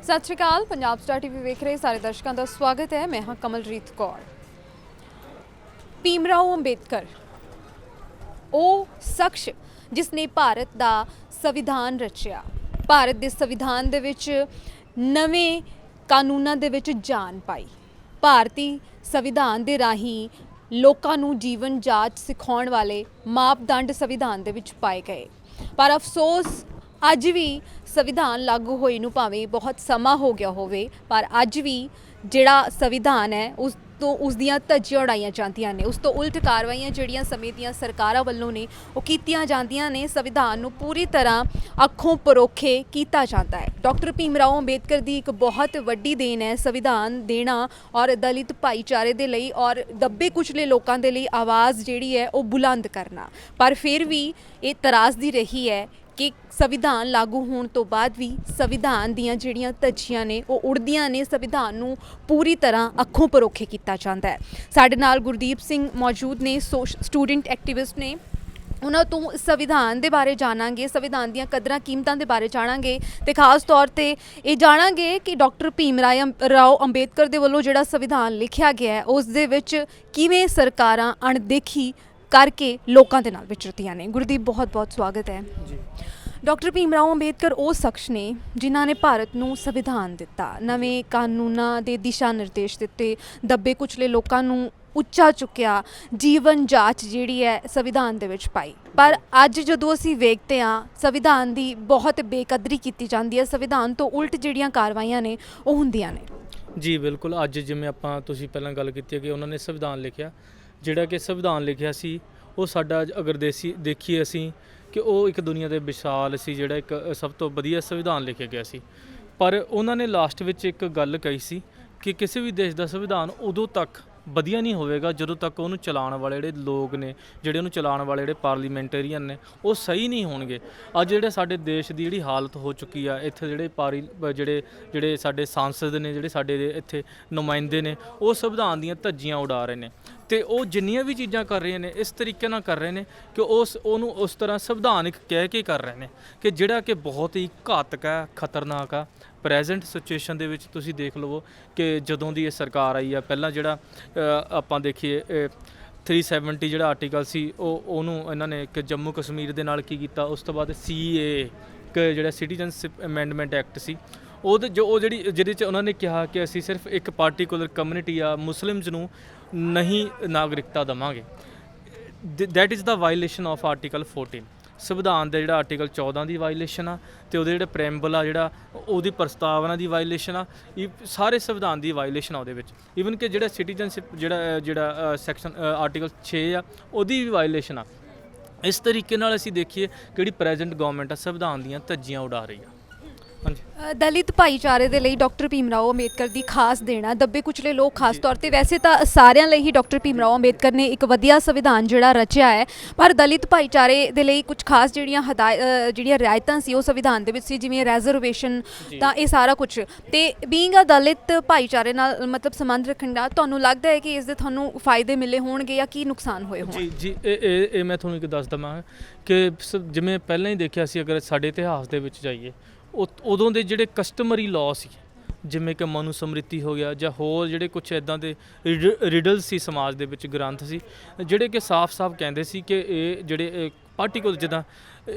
सत श्री अकाल। Punjab star TV वेख रहे सारे दर्शकों का स्वागत है। मैं हाँ कमलजीत कौर। भीमराव अंबेडकर ਉਹ ਸ਼ਖਸ जिसने भारत का संविधान रचिया। भारत के संविधान दे विच नवें कानूनां दे विच जान पाई। भारती संविधान दे राही लोकां नूं जीवन जाच सिखाउण वाले मापदंड संविधान दे विच पाए गए। पर अफसोस अज भी संविधान लागू होए नूं भावें बहुत समा हो गया होवे, पर अज भी जिहड़ा संविधान है उस तो उस दियां धज्जियां उड़ाईयां जांदियां ने। उस तो उल्ट कार्रवाइयां जिहड़ियां समय दियां सरकारां वल्लों ने वो कीतियां जांदियां ने। संविधान नूं पूरी तरह अखों परोखे कीता जाता है। डॉक्टर भीमराव अंबेडकर दी एक बहुत वड्डी देन है संविधान देना और दलित भाईचारे दे लई और दब्बे कुचले लोकां दे लई आवाज़ जिहड़ी है वो बुलंद करना। पर फिर भी ये तरासदी रही है कि संविधान लागू होने तो बाद भी संविधान दियां जिहड़ियां धज्जियां ने वो उड़दियां ने। संविधान नूं पूरी तरह अखों परोखे कीता जांदा है। साडे नाल गुरदीप सिंह मौजूद ने, स्टूडेंट एक्टिविस्ट ने। उन्हां तो संविधान के बारे जाणांगे, संविधान दीयां कदरां कीमतां दे बारे जाणांगे ते खास तौर ते ये जाणांगे कि डॉक्टर भीमराव अंबेडकर दे वल्लों जिहड़ा संविधान लिखिया गया है उस दे विच किवें सरकारां अणदेखी करके लोगों के नाल विचरदियां ने। गुरदीप बहुत बहुत स्वागत है जी। डॉक्टर भीमराव अंबेडकर वो शख्स ने जिन्हां ने भारत नूं संविधान दिता, नवें कानूनां दे दिशा निर्देश दिते, दब्बे कुचले लोकां नूं उच्चा चुक्या, जीवन जाच जिहड़ी है संविधान दे विच पाई। पर अज जदों असीं वेखदे हां संविधान दी बहुत बेकदरी कीती जांदी है। संविधान तो उल्ट जिहड़ियां कार्रवाइयां ने वो हुंदियां ने। जी बिल्कुल। अज जिवें आपां तुसीं पहलां गल कीती कि उन्होंने संविधान लिखिया, ਜਿਹੜਾ कि संविधान लिखिया सी ਉਹ ਸਾਡਾ अगर देखीए ਅਸੀਂ कि ਉਹ ਇੱਕ ਦੁਨੀਆ ਦੇ ਵਿਸ਼ਾਲ ਸੀ, ਜਿਹੜਾ ਇੱਕ ਸਭ ਤੋਂ ਵਧੀਆ ਸੰਵਿਧਾਨ ਲਿਖਿਆ ਗਿਆ ਸੀ। ਪਰ ਉਹਨਾਂ ਨੇ ਲਾਸਟ ਵਿੱਚ ਇੱਕ ਗੱਲ ਕਹੀ ਸੀ ਕਿ ਕਿਸੇ ਵੀ ਦੇਸ਼ ਦਾ ਸੰਵਿਧਾਨ ਉਦੋਂ ਤੱਕ ਵਧੀਆ ਨਹੀਂ ਹੋਵੇਗਾ ਜਦੋਂ ਤੱਕ ਉਹਨੂੰ ਚਲਾਉਣ ਵਾਲੇ ਜਿਹੜੇ ਲੋਕ ਨੇ, ਜਿਹੜੇ ਉਹਨੂੰ ਚਲਾਉਣ ਵਾਲੇ ਜਿਹੜੇ ਪਾਰਲੀਮੈਂਟੇਰੀਅਨ ਨੇ ਉਹ ਸਹੀ ਨਹੀਂ ਹੋਣਗੇ। ਅੱਜ ਜਿਹੜੇ ਸਾਡੇ ਦੇਸ਼ ਦੀ ਜਿਹੜੀ ਹਾਲਤ ਹੋ ਚੁੱਕੀ ਆ, ਇੱਥੇ ਜਿਹੜੇ ਜਿਹੜੇ ਸਾਡੇ ਸਾਂਸਦ ਨੇ, ਜਿਹੜੇ ਸਾਡੇ ਇੱਥੇ ਨੁਮਾਇੰਦੇ ਨੇ, ਉਹ ਸੰਵਿਧਾਨ ਦੀਆਂ ਧੱਜੀਆਂ ਉਡਾ ਰਹੇ ਨੇ। ਤੇ ਉਹ ਜਿੰਨੀਆਂ ਵੀ ਚੀਜ਼ਾਂ ਕਰ ਰਹੇ ਨੇ ਇਸ ਤਰੀਕੇ ਨਾਲ ਕਰ ਰਹੇ ਨੇ ਕਿ ਉਹਨੂੰ ਉਸ ਤਰ੍ਹਾਂ ਸੰਵਿਧਾਨਿਕ ਕਹਿ ਕੇ ਕਰ ਰਹੇ ਨੇ ਕਿ ਜਿਹੜਾ ਕਿ ਬਹੁਤ ਹੀ ਘਾਤਕ ਹੈ, ਖਤਰਨਾਕ ਆ। ਪ੍ਰੈਜ਼ੈਂਟ ਸਿਚੁਏਸ਼ਨ ਦੇ ਵਿੱਚ ਤੁਸੀਂ ਦੇਖ ਲਵੋ ਕਿ ਜਦੋਂ ਦੀ ਇਹ ਸਰਕਾਰ ਆਈ ਆ, ਪਹਿਲਾਂ ਜਿਹੜਾ ਆਪਾਂ ਦੇਖੀਏ 370 ਜਿਹੜਾ ਆਰਟੀਕਲ ਸੀ ਉਹਨੂੰ ਇਹਨਾਂ ਨੇ ਇੱਕ ਜੰਮੂ ਕਸ਼ਮੀਰ ਦੇ ਨਾਲ ਕੀ ਕੀਤਾ। ਉਸ ਤੋਂ ਬਾਅਦ CAA ਜਿਹੜਾ ਸਿਟੀਜ਼ਨਸ਼ਿਪ ਅਮੈਂਡਮੈਂਟ ਐਕਟ ਸੀ ਜਿਹਦੇ 'ਚ ਉਹਨਾਂ ਨੇ ਕਿਹਾ ਕਿ ਅਸੀਂ ਸਿਰਫ ਇੱਕ ਪਾਰਟੀਕੂਲਰ ਕਮਿਊਨਿਟੀ ਆ ਮੁਸਲਿਮਸ ਨੂੰ ਨਹੀਂ ਨਾਗਰਿਕਤਾ ਦੇਵਾਂਗੇ। That is the violation of article 14। ਸੰਵਿਧਾਨ ਦਾ ਜਿਹੜਾ ਆਰਟੀਕਲ 14 ਦੀ ਵਾਇਲੇਸ਼ਨ ਆ ਅਤੇ ਉਹਦੇ ਜਿਹੜਾ ਪ੍ਰੈਮਬਲ ਆ ਜਿਹੜਾ ਉਹਦੀ ਪ੍ਰਸਤਾਵਨਾ ਦੀ ਵਾਇਲੇਸ਼ਨ ਆ। ਸਾਰੇ ਸੰਵਿਧਾਨ ਦੀ ਵਾਇਲੇਸ਼ਨ ਆ ਉਹਦੇ ਵਿੱਚ। ਈਵਨ ਕਿ ਜਿਹੜਾ ਸਿਟੀਜ਼ਨਸ਼ਿਪ ਜਿਹੜਾ ਸੈਕਸ਼ਨ ਆਰਟੀਕਲ 6 ਆ ਉਹਦੀ ਵੀ ਵਾਇਲੇਸ਼ਨ ਆ। ਇਸ ਤਰੀਕੇ ਨਾਲ ਅਸੀਂ ਦੇਖੀਏ ਕਿ ਜਿਹੜੀ ਪ੍ਰੈਜ਼ੈਂਟ ਗੌਰਮੈਂਟ ਆ ਸੰਵਿਧਾਨ ਦੀਆਂ ਧੱਜੀਆਂ ਉਡਾ ਰਹੀ ਆ। दलित भाईचारे दे लई डॉक्टर भीमराव अंबेडकर दी खास देना, दब्बे कुचले लोग खास तौर पर वैसे तो सारिਆਂ ਲਈ ਹੀ डॉक्टर भीमराव अंबेडकर ने एक वधिया संविधान जिहड़ा रचिया है, पर दलित भाईचारे दे लई कुछ खास ਜਿਹੜੀਆਂ ਰਿਆਇਤਾਂ ਸੀ ਉਹ ਸੰਵਿਧਾਨ ਦੇ ਵਿੱਚ ਸੀ, ਜਿਵੇਂ ਰੈਜ਼ਰਵੇਸ਼ਨ ਤਾਂ ਇਹ ਸਾਰਾ ਕੁਝ। ਤੇ ਬੀਇੰਗ ਅ ਦਲਿਤ ਭਾਈਚਾਰੇ ਨਾਲ ਮਤਲਬ ਸੰਬੰਧ ਰੱਖਣ ਦਾ ਤੁਹਾਨੂੰ ਲੱਗਦਾ ਹੈ ਕਿ ਇਸ ਦੇ ਤੁਹਾਨੂੰ ਫਾਇਦੇ ਮਿਲੇ ਹੋਣਗੇ ਜਾਂ ਕੀ ਨੁਕਸਾਨ ਹੋਏ ਹੋਣ? ਜੀ ਇਹ ਮੈਂ ਤੁਹਾਨੂੰ ਇੱਕ ਦੱਸ ਦੇਵਾਂ ਕਿ ਜਿਵੇਂ ਪਹਿਲਾਂ ਹੀ ਦੇਖਿਆ ਸੀ, ਅਗਰ ਸਾਡੇ ਇਤਿਹਾਸ ਦੇ ਵਿੱਚ ਜਾਈਏ ਉਦੋਂ ਦੇ ਜਿਹੜੇ ਕਸਟਮਰੀ ਲਾਅ ਸੀ, ਜਿਵੇਂ ਕਿ ਮਨੂ ਸਮ੍ਰਿਤੀ ਹੋ ਗਿਆ ਜਾਂ ਹੋਰ ਜਿਹੜੇ ਕੁਛ ਇੱਦਾਂ ਦੇ ਰਿਡਲ ਸੀ ਸਮਾਜ ਦੇ ਵਿੱਚ, ਗ੍ਰੰਥ ਸੀ ਜਿਹੜੇ ਕਿ ਸਾਫ਼ ਕਹਿੰਦੇ ਸੀ ਕਿ ਇਹ ਜਿਹੜੇ ਪਾਰਟੀਕੂਲਰ ਜਿੱਦਾਂ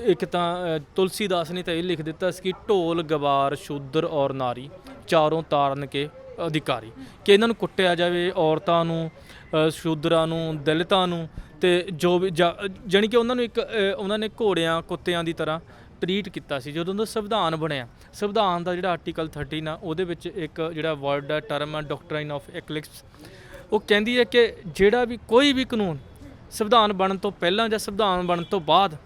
ਇੱਕ ਤਾਂ ਤੁਲਸੀਦਾਸ ਨੇ ਤਾਂ ਇਹ ਲਿਖ ਦਿੱਤਾ ਸੀ ਕਿ ਢੋਲ ਗਵਾਰ ਸ਼ੂਦਰ ਔਰ ਨਾਰੀ ਚਾਰੋਂ ਤਾਰਨ ਕੇ ਅਧਿਕਾਰੀ, ਕਿ ਇਹਨਾਂ ਨੂੰ ਕੁੱਟਿਆ ਜਾਵੇ, ਔਰਤਾਂ ਨੂੰ, ਸ਼ੂਦਰਾਂ ਨੂੰ, ਦਲਿਤਾਂ ਨੂੰ, ਅਤੇ ਜੋ ਵੀ ਜਾਣੀ ਕਿ ਉਹਨਾਂ ਨੂੰ ਇੱਕ ਉਹਨਾਂ ਨੇ ਘੋੜਿਆਂ ਕੁੱਤਿਆਂ ਦੀ ਤਰ੍ਹਾਂ ਟਰੀਟ ਕੀਤਾ ਸੀ। ਜਦੋਂ ਦਾ ਸੰਵਿਧਾਨ ਬਣਿਆ, ਸੰਵਿਧਾਨ ਦਾ ਜਿਹੜਾ ਆਰਟੀਕਲ 13 ਆ ਉਹਦੇ ਵਿੱਚ ਇੱਕ ਜਿਹੜਾ ਵਰਡ ਦਾ ਟਰਮ ਆ ਡਾਕਟਰਾਈਨ ਆਫ ਇਕਲਿਪਸ, ਉਹ ਕਹਿੰਦੀ ਹੈ ਕਿ ਜਿਹੜਾ ਵੀ ਕੋਈ ਵੀ ਕਾਨੂੰਨ ਸੰਵਿਧਾਨ ਬਣਨ ਤੋਂ ਪਹਿਲਾਂ ਜਾਂ ਸੰਵਿਧਾਨ ਬਣਨ ਤੋਂ ਬਾਅਦ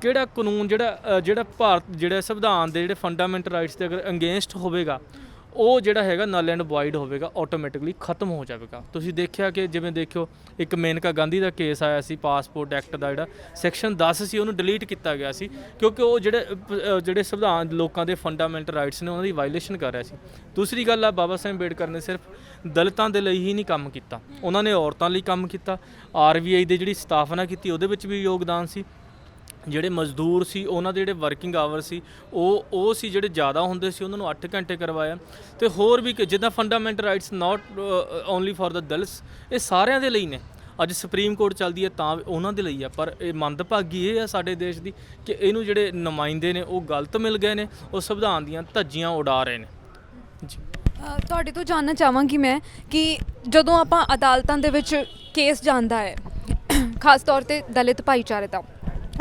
ਕਿਹੜਾ ਕਾਨੂੰਨ ਜਿਹੜਾ ਭਾਰਤ ਜਿਹੜੇ ਸੰਵਿਧਾਨ ਦੇ ਜਿਹੜੇ ਫੰਡਾਮੈਂਟਲ ਰਾਈਟਸ ਦੇ ਅਗਰ ਅਗੇਂਸਟ ਹੋਵੇਗਾ ਉਹ ਜਿਹੜਾ ਹੈਗਾ ਨਲ ਐਂਡ ਵਾਈਡ ਹੋਵੇਗਾ, ਆਟੋਮੈਟਿਕਲੀ ਖਤਮ ਹੋ ਜਾਵੇਗਾ। ਤੁਸੀਂ ਦੇਖਿਆ ਕਿ ਜਿਵੇਂ ਦੇਖਿਓ ਇੱਕ ਮੇਨਕਾ ਗਾਂਧੀ ਦਾ ਕੇਸ ਆਇਆ ਸੀ, ਪਾਸਪੋਰਟ ਐਕਟ ਦਾ ਜਿਹੜਾ ਸੈਕਸ਼ਨ 10 ਸੀ ਉਹਨੂੰ ਡਿਲੀਟ ਕੀਤਾ ਗਿਆ ਸੀ ਕਿਉਂਕਿ ਉਹ ਜਿਹੜੇ ਸੰਵਿਧਾਨ ਲੋਕਾਂ ਦੇ ਫੰਡਾਮੈਂਟਲ ਰਾਈਟਸ ਨੇ ਉਹਨਾਂ ਦੀ ਵਾਇਲੇਸ਼ਨ ਕਰ ਰਿਹਾ ਸੀ। ਦੂਸਰੀ ਗੱਲ ਆ, ਬਾਬਾ ਸਾਹਿਬ ਅੰਬੇਡਕਰ ਨੇ ਸਿਰਫ ਦਲਿਤਾਂ ਦੇ ਲਈ ਹੀ ਨਹੀਂ ਕੰਮ ਕੀਤਾ, ਉਹਨਾਂ ਨੇ ਔਰਤਾਂ ਲਈ ਕੰਮ ਕੀਤਾ। RBI ਦੀ ਜਿਹੜੀ ਸਥਾਪਨਾ ਕੀਤੀ ਉਹਦੇ ਵਿੱਚ ਵੀ ਯੋਗਦਾਨ ਸੀ। ਜਿਹੜੇ ਮਜ਼ਦੂਰ ਸੀ ਉਹਨਾਂ ਦੇ ਜਿਹੜੇ ਵਰਕਿੰਗ ਆਵਰ ਸੀ ਉਹ ਸੀ ਜਿਹੜੇ ਜ਼ਿਆਦਾ ਹੁੰਦੇ ਸੀ, ਉਹਨਾਂ ਨੂੰ 8 ਘੰਟੇ ਕਰਵਾਇਆ। ਤੇ ਹੋਰ ਵੀ ਜਿੱਦਾਂ fundamental rights not only for the Dalits, ਇਹ ਸਾਰਿਆਂ ਦੇ ਲਈ ਨੇ। ਅੱਜ ਸੁਪਰੀਮ ਕੋਰਟ ਚੱਲਦੀ ਹੈ ਤਾਂ ਉਹਨਾਂ ਦੇ ਲਈ ਆ, ਪਰ ਇਹ ਮੰਦਭਾਗੀ ਇਹ ਆ ਸਾਡੇ ਦੇਸ਼ ਦੀ ਕਿ ਇਹਨੂੰ ਜਿਹੜੇ ਨੁਮਾਇੰਦੇ ਨੇ ਉਹ ਗਲਤ ਮਿਲ ਗਏ ਨੇ, ਉਹ ਸੰਵਿਧਾਨ ਦੀਆਂ ਧੱਜੀਆਂ ਉਡਾ ਰਹੇ ਨੇ ਜੀ। ਤੁਹਾਡੇ ਤੋਂ ਜਾਣਨਾ ਚਾਹਾਂਗੀ ਮੈਂ ਕਿ ਜਦੋਂ ਆਪਾਂ ਅਦਾਲਤਾਂ ਦੇ ਵਿੱਚ ਕੇਸ ਜਾਂਦਾ ਹੈ, ਖਾਸ ਤੌਰ ਤੇ ਦਲਿਤ ਭਾਈਚਾਰੇ ਦਾ,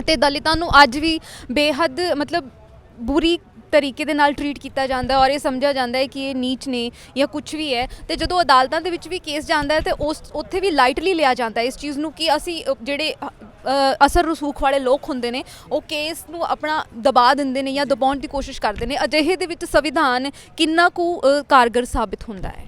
ਅਤੇ ਦਲਿਤਾਂ ਨੂੰ ਅੱਜ ਵੀ ਬੇਹੱਦ ਮਤਲਬ ਬੁਰੀ ਤਰੀਕੇ ਦੇ ਨਾਲ ਟਰੀਟ ਕੀਤਾ ਜਾਂਦਾ ਔਰ ਇਹ ਸਮਝਿਆ ਜਾਂਦਾ ਹੈ ਕਿ ਇਹ ਨੀਚ ਨੇ ਜਾਂ ਕੁਝ ਵੀ ਹੈ। ਤੇ ਜਦੋਂ ਅਦਾਲਤਾਂ ਦੇ ਵਿੱਚ ਵੀ ਕੇਸ ਜਾਂਦਾ ਹੈ ਤੇ ਉੱਥੇ ਵੀ ਲਾਈਟਲੀ ਲਿਆ ਜਾਂਦਾ ਹੈ ਇਸ ਚੀਜ਼ ਨੂੰ ਕਿ ਅਸੀਂ ਜਿਹੜੇ ਅਸਰ ਰਸੂਖ ਵਾਲੇ ਲੋਕ ਹੁੰਦੇ ਨੇ ਉਹ ਕੇਸ ਨੂੰ ਆਪਣਾ ਦਬਾ ਦਿੰਦੇ ਨੇ ਜਾਂ ਦਬਾਉਣ ਦੀ ਕੋਸ਼ਿਸ਼ ਕਰਦੇ ਨੇ। ਅਜਿਹੇ ਦੇ ਵਿੱਚ ਸੰਵਿਧਾਨ ਕਿੰਨਾ ਕੁ कारगर साबित होता है?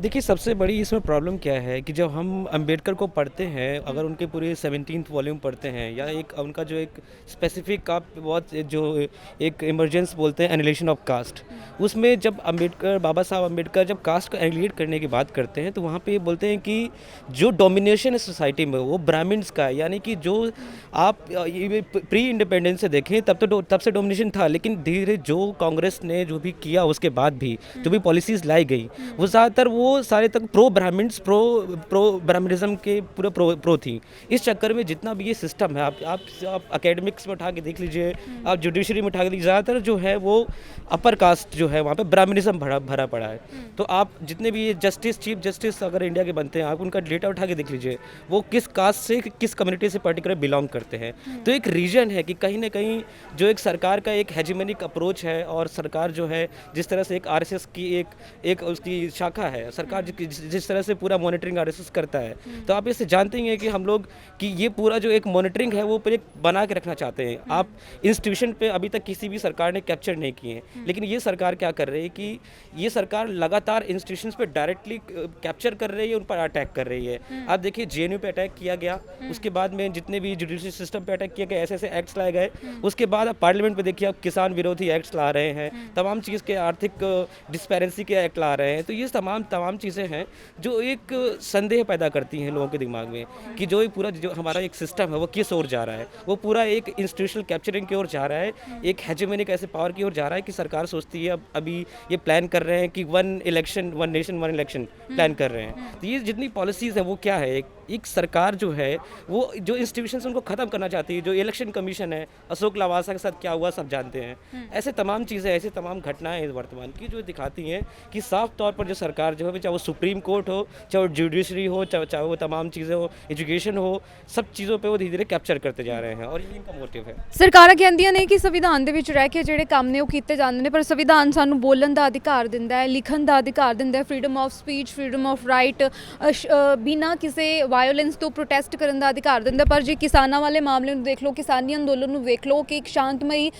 देखिए, सबसे बड़ी इसमें प्रॉब्लम क्या है कि जब हम अंबेडकर को पढ़ते हैं, अगर उनके पूरे 17th वॉल्यूम पढ़ते हैं या एक उनका जो एक स्पेसिफिक आप बहुत जो एक इमरजेंस बोलते हैं एनिलेशन ऑफ कास्ट, उसमें जब बाबा साहब अम्बेडकर जब कास्ट को एनिलेट करने की बात करते हैं तो वहाँ पे बोलते हैं कि जो डोमिनेशन है सोसाइटी में वो ब्राह्मण्स का है। यानी कि जो आप प्री इंडिपेंडेंस से देखें तब से डोमिनेशन था, लेकिन धीरे धीरे जो कांग्रेस ने जो भी किया उसके बाद भी जो भी पॉलिसीज़ लाई गई वो ज़्यादातर वो सारे तक प्रो ब्राह्मणिज्म के पूरे प्रो थी। इस चक्कर में जितना भी ये सिस्टम है, आप एकेडमिक्स में उठा के देख लीजिए, आप जुडिशरी में उठा के देखिए, ज़्यादातर जो है वो अपर कास्ट जो है वहाँ पे ब्राह्मणिज्म भरा पड़ा है। तो आप जितने भी ये चीफ जस्टिस अगर इंडिया के बनते हैं, आप उनका डेटा उठा के देख लीजिए वो किस कास्ट से किस कम्युनिटी से पर्टिकुलर बिलोंग करते हैं। तो एक रीजन है कि कहीं ना कहीं जो एक सरकार का एक हेजिमनिक अप्रोच है और सरकार जो है जिस तरह से एक आरएसएस की एक उसकी शाखा है, सरकार जिस तरह से पूरा मॉनिटरिंग आरएसएस करता है, तो आप इससे जानते ही हैं कि हम लोग कि ये पूरा जो एक मॉनिटरिंग है वो पर एक बना के रखना चाहते हैं। आप इंस्टीट्यूशन पे अभी तक किसी भी सरकार ने कैप्चर नहीं किए हैं, लेकिन ये सरकार क्या कर रही है कि ये सरकार लगातार इंस्टीट्यूशंस पे डायरेक्टली कैप्चर कर रही है, उन पर अटैक कर रही है। आप देखिए जेएनयू पे अटैक किया गया, उसके बाद में जितने भी जुडिशरी सिस्टम पे अटैक किया गया, ऐसे ऐसे एक्ट्स लाए गए। उसके बाद आप पार्लियामेंट पे देखिए, आप किसान विरोधी एक्ट्स ला रहे हैं, तमाम चीज़ के आर्थिक डिस्पेरेंसी के एक्ट ला रहे हैं। तो ये तमाम चीज़ें हैं जो एक संदेह पैदा करती हैं लोगों के दिमाग में कि जो पूरा जो हमारा एक सिस्टम है वो किस ओर जा रहा है। वो पूरा एक इंस्टीट्यूशनल कैप्चरिंग की ओर जा रहा है, एक हेजेमनिक ऐसे पावर की ओर जा रहा है कि सरकार सोचती है अभी ये प्लान कर रहे हैं कि one election one nation one election plan कर रहे हैं। तो ये जितनी पॉलिसीज़ है वो क्या है, एक सरकार जो है वो जो इंस्टीट्यूशंस उनको ख़त्म करना चाहती है। जो इलेक्शन कमीशन है, अशोक लवासा के साथ क्या हुआ सब जानते हैं। ऐसे तमाम चीज़ें, ऐसे तमाम घटनाएं वर्तमान की जो दिखाती हैं कि साफ तौर पर जो सरकार जो है, चाहे वो सुप्रीम कोर्ट हो, चाहे वो जुडिशरी हो, चाहे वो तमाम चीज़ें हो, एजुकेशन हो, सब चीज़ों पे वो धीरे धीरे कैप्चर करते जा रहे हैं और ये इनका मोटिव है। ਸਰਕਾਰਾਂ ਕਹਿੰਦੀਆਂ ਨੇ ਕਿ ਸੰਵਿਧਾਨ ਦੇ ਵਿੱਚ ਰਹਿ ਕੇ ਜਿਹੜੇ ਕੰਮ ਨੇ ਉਹ ਕੀਤੇ ਜਾਂਦੇ ਨੇ, ਪਰ ਸੰਵਿਧਾਨ ਸਾਨੂੰ ਬੋਲਣ ਦਾ ਅਧਿਕਾਰ ਦਿੰਦਾ ਹੈ, ਲਿਖਣ ਦਾ ਅਧਿਕਾਰ ਦਿੰਦਾ ਹੈ, freedom of speech, freedom of right, ਬਿਨਾਂ ਕਿਸੇ ਵਾਇਓਲੈਂਸ ਤੋਂ ਪ੍ਰੋਟੈਸਟ ਕਰਨ ਦਾ ਅਧਿਕਾਰ ਦਿੰਦਾ। ਪਰ ਜੇ ਕਿਸਾਨਾਂ ਵਾਲੇ ਮਾਮਲੇ ਨੂੰ ਦੇਖ ਲਓ, ਕਿਸਾਨੀ ਅੰਦੋਲਨ ਨੂੰ ਵੇਖ ਲਓ ਕਿ ਇੱਕ ਸ਼ਾਂਤਮਈ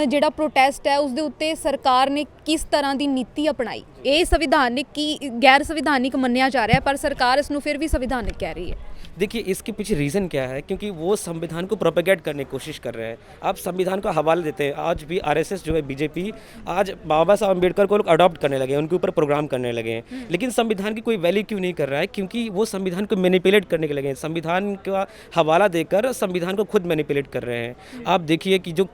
ਜਿਹੜਾ ਪ੍ਰੋਟੈਸਟ ਹੈ ਉਸ ਦੇ ਉੱਤੇ ਸਰਕਾਰ ਨੇ ਕਿਸ ਤਰ੍ਹਾਂ ਦੀ ਨੀਤੀ ਅਪਣਾਈ, ਇਹ ਸੰਵਿਧਾਨਿਕ ਕੀ गैर संविधानिक मन्या जा रहा है, पर सरकार इसको फिर भी संवैधानिक कह रही है। देखिए, इसके पीछे रीज़न क्या है, क्योंकि वो संविधान को प्रोपेगेट करने की कोशिश कर रहे हैं। आप संविधान का हवाला देते हैं, आज भी आरएसएस जो है, बीजेपी आज बाबा साहब अम्बेडकर को लोग अडॉप्ट करने लगे हैं, उनके ऊपर प्रोग्राम करने लगे हैं, लेकिन संविधान की कोई वैल्यू क्यों नहीं कर रहा है? क्योंकि वो संविधान को मैनिपुलेट करने के लगे हैं, संविधान का हवाला देकर संविधान को खुद मैनिपुलेट कर रहे हैं। आप देखिए कि जो